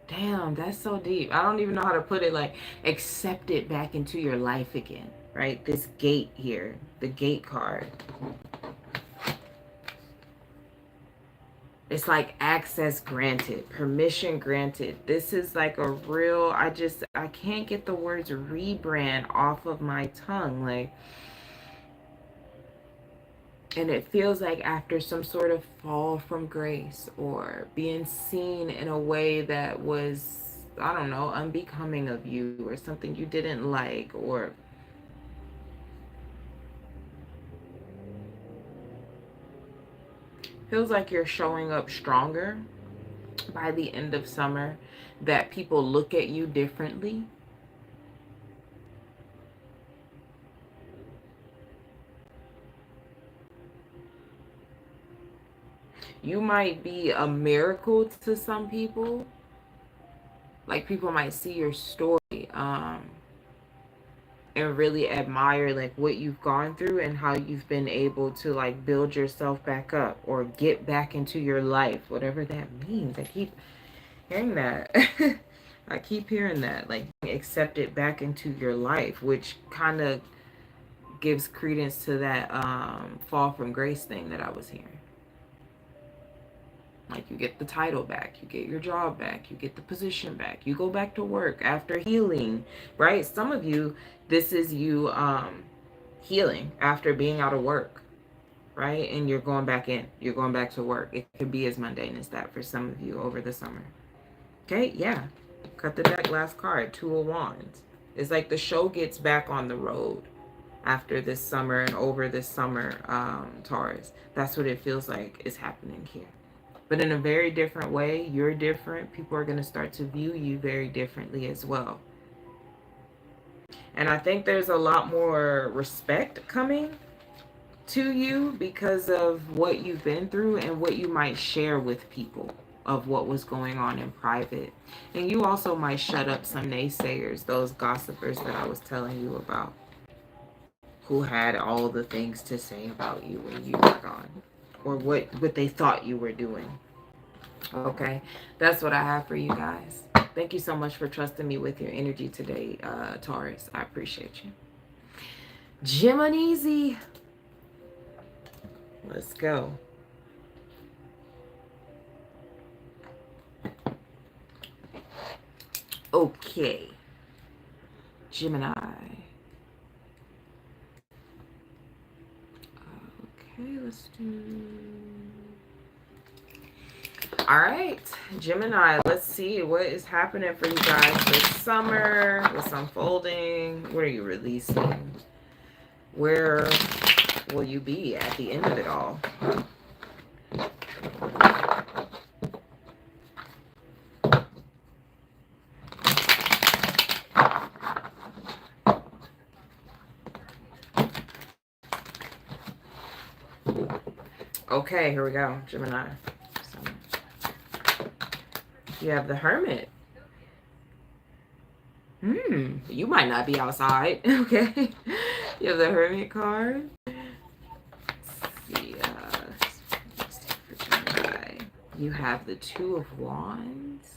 damn, that's so deep. I don't even know how to put it, like accept it back into your life again, right? This gate here, the gate card. It's like access granted, permission granted. This is like a real, I can't get the words rebrand off of my tongue. Like, and it feels like after some sort of fall from grace or being seen in a way that was, I don't know, unbecoming of you or something you didn't like, or feels like you're showing up stronger by the end of summer, that people look at you differently. You might be a miracle to some people. Like, people might see your story and really admire like what you've gone through and how you've been able to like build yourself back up or get back into your life, whatever that means. I keep hearing that. I keep hearing that, like accept it back into your life, which kind of gives credence to that fall from grace thing that I was hearing. Like, you get the title back, you get your job back, you get the position back, you go back to work after healing, right? Some of you, this is you healing after being out of work, right? And you're going back in, you're going back to work. It could be as mundane as that for some of you over the summer. Okay, yeah. Cut the deck, last card, 2 of Wands. It's like the show gets back on the road after this summer and over this summer, Taurus. That's what it feels like is happening here. But in a very different way. You're different. People are going to start to view you very differently as well. And I think there's a lot more respect coming to you because of what you've been through and what you might share with people of what was going on in private. And you also might shut up some naysayers, those gossipers that I was telling you about, who had all the things to say about you when you were gone, or what they thought you were doing. Okay, that's what I have for you guys. Thank you so much for trusting me with your energy today, Taurus. I appreciate you. Gemini, let's go. Okay, Gemini. Okay, let's do... All right, Gemini, let's see what is happening for you guys this summer. What's unfolding? What are you releasing? Where will you be at the end of it all? Okay, here we go, Gemini. You have the Hermit. You might not be outside. Okay. You have the Hermit card. Let's see. Let's take for Gemini. You have the 2 of Wands.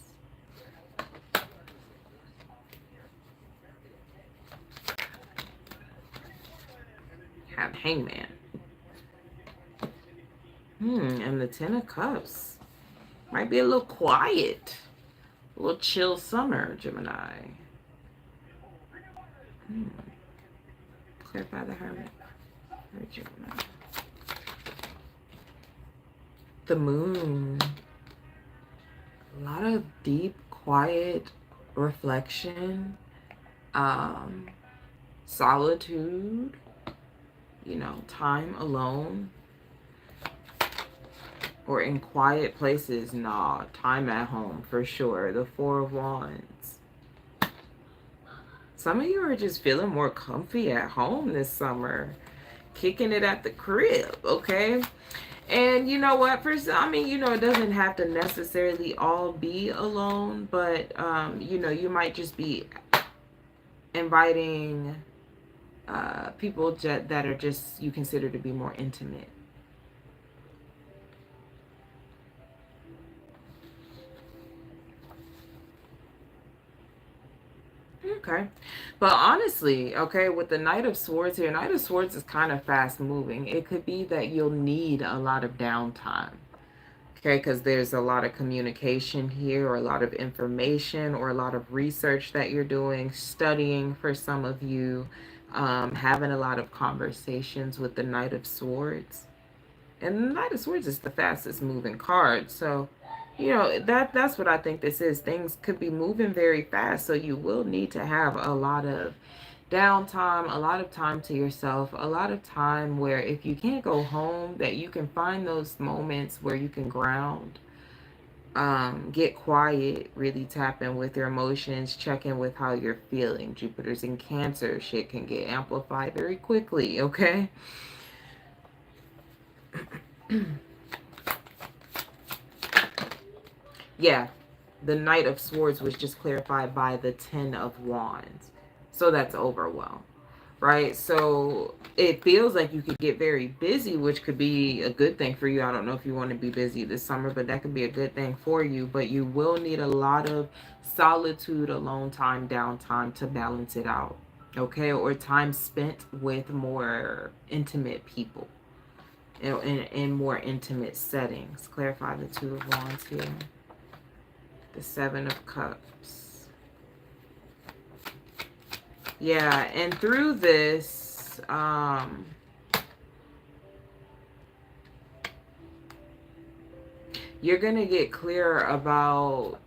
You have Hangman. And the 10 of Cups. Might be a little quiet. A little chill summer, Gemini. Clarify the Hermit. For Gemini. The moon. A lot of deep, quiet reflection, solitude, you know, time alone, or in quiet places. Nah, time at home for sure. The Four of Wands. Some of you are just feeling more comfy at home this summer, kicking it at the crib, okay? And you know what, for some, I mean, you know, it doesn't have to necessarily all be alone, but you know, you might just be inviting people that are just you consider to be more intimate. Okay. But honestly, okay, with the Knight of Swords here, Knight of Swords is kind of fast moving. It could be that you'll need a lot of downtime. Okay, because there's a lot of communication here, or a lot of information, or a lot of research that you're doing, studying for some of you, having a lot of conversations with the Knight of Swords. And the Knight of Swords is the fastest moving card. So, you know, that's what I think this is. Things could be moving very fast. So you will need to have a lot of downtime, a lot of time to yourself, a lot of time where if you can't go home, that you can find those moments where you can ground, get quiet, really tap in with your emotions, check in with how you're feeling. Jupiter's in Cancer, shit can get amplified very quickly, okay? Yeah, the Knight of Swords was just clarified by the Ten of Wands. So that's overwhelm, right? So it feels like you could get very busy, which could be a good thing for you. I don't know if you want to be busy this summer, but that could be a good thing for you. But you will need a lot of solitude, alone time, downtime to balance it out, okay? Or time spent with more intimate people, you know, in more intimate settings. Clarify the Two of Wands here. The Seven of Cups. Yeah, and through this, you're going to get clearer about,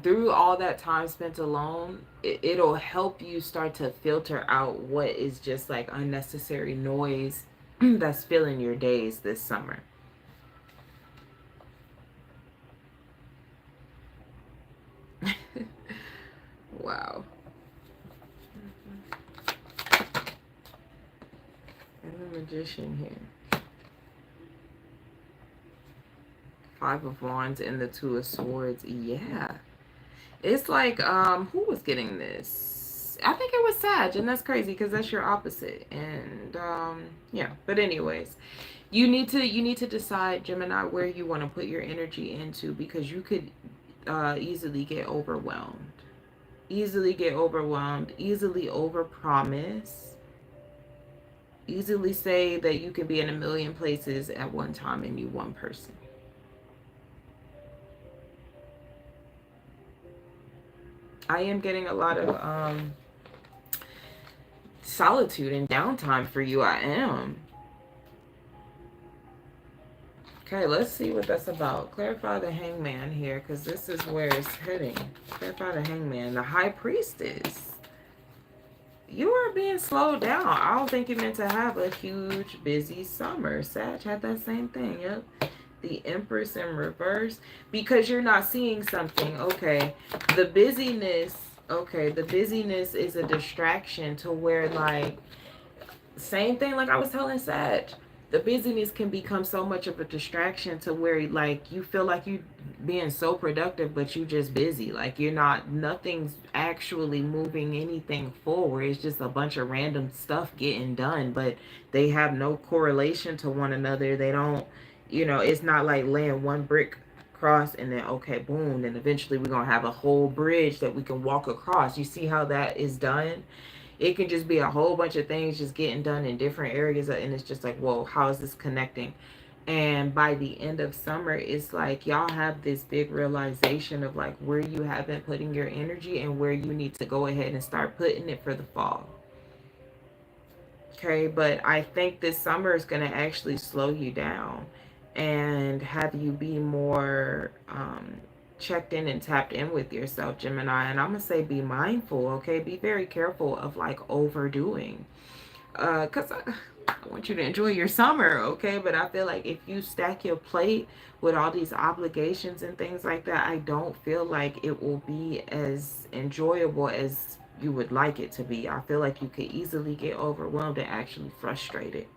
through all that time spent alone, it'll help you start to filter out what is just like unnecessary noise that's filling your days this summer. Wow. And the Magician here. Five of Wands and the Two of Swords. Yeah. It's like, who was getting this? I think it was Sag, and that's crazy because that's your opposite. And yeah. But anyways, you need to decide, Gemini, where you want to put your energy into, because you could easily get overwhelmed. Easily get overwhelmed, easily overpromise, easily say that you can be in a million places at one time and you one person. I am getting a lot of solitude and downtime for you. I am. Okay, let's see what that's about. Clarify the Hangman here, because this is where it's heading. Clarify the Hangman. The High Priestess. You are being slowed down. I don't think you're meant to have a huge, busy summer. Sag had that same thing. Yep. The Empress in reverse. Because you're not seeing something. Okay. The busyness. Okay. The busyness is a distraction to where, like, same thing like I was telling Sag. The busyness can become so much of a distraction to where, like, you feel like you being so productive, but you just busy. Like, you're not, nothing's actually moving anything forward. It's just a bunch of random stuff getting done, but they have no correlation to one another. They don't, you know, it's not like laying one brick across and then, okay, boom, then eventually we're going to have a whole bridge that we can walk across. You see how that is done? It can just be a whole bunch of things just getting done in different areas, and it's just like, whoa, how is this connecting? And by the end of summer, it's like y'all have this big realization of like where you have been putting your energy and where you need to go ahead and start putting it for the fall. Okay, but I think this summer is going to actually slow you down and have you be more checked in and tapped in with yourself, Gemini. And I'm going to say be mindful, okay? Be very careful of like overdoing. Because I want you to enjoy your summer, okay? But I feel like if you stack your plate with all these obligations and things like that, I don't feel like it will be as enjoyable as you would like it to be. I feel like you could easily get overwhelmed and actually frustrated.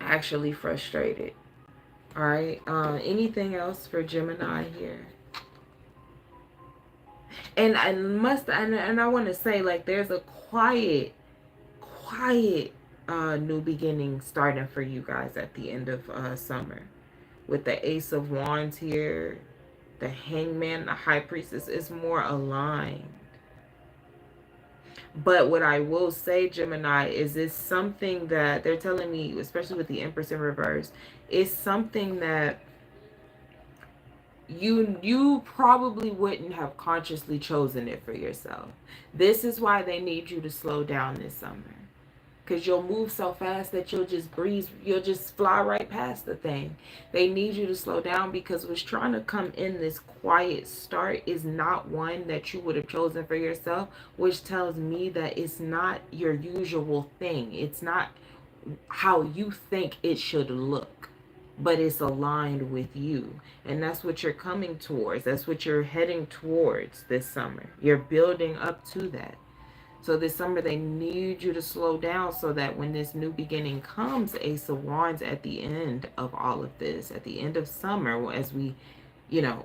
Actually frustrated. All right. Anything else for Gemini here? And I want to say, like, there's a quiet new beginning starting for you guys at the end of summer. With the Ace of Wands here, the Hangman, the High Priestess is more aligned. But what I will say, Gemini, is it's something that they're telling me, especially with the Empress in reverse, it's something that you probably wouldn't have consciously chosen it for yourself. This is why they need you to slow down this summer. Because you'll move so fast that you'll just breeze, you'll just fly right past the thing. They need you to slow down because what's trying to come in this quiet start is not one that you would have chosen for yourself, which tells me that it's not your usual thing. It's not how you think it should look, but it's aligned with you. And that's what you're coming towards. That's what you're heading towards this summer. You're building up to that. So this summer, they need you to slow down so that when this new beginning comes, Ace of Wands, at the end of all of this, at the end of summer, as we,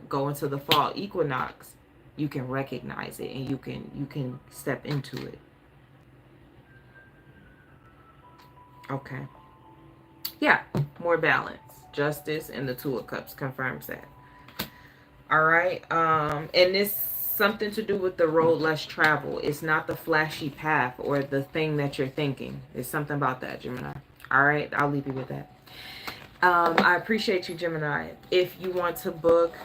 go into the fall equinox, you can recognize it and you can step into it. Okay. Yeah, more balance. Justice and the Two of Cups confirms that. All right. And this something to do with the road less traveled. It's not the flashy path or the thing that you're thinking. It's something about that, Gemini. All right, I'll leave you with that. I appreciate you, Gemini. If you want to book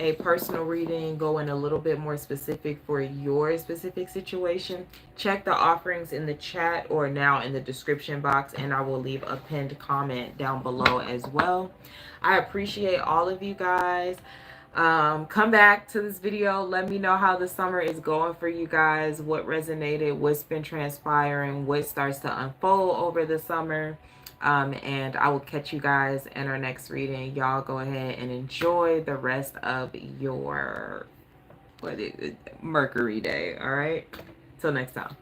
a personal reading, go in a little bit more specific for your specific situation, check the offerings in the chat or now in the description box, and I will leave a pinned comment down below as well. I appreciate all of you guys. Come back to this video. Let me know how the summer is going for you guys, what resonated, what's been transpiring, what starts to unfold over the summer. And I will catch you guys in our next reading. Y'all go ahead and enjoy the rest of your Mercury day. All right, till next time.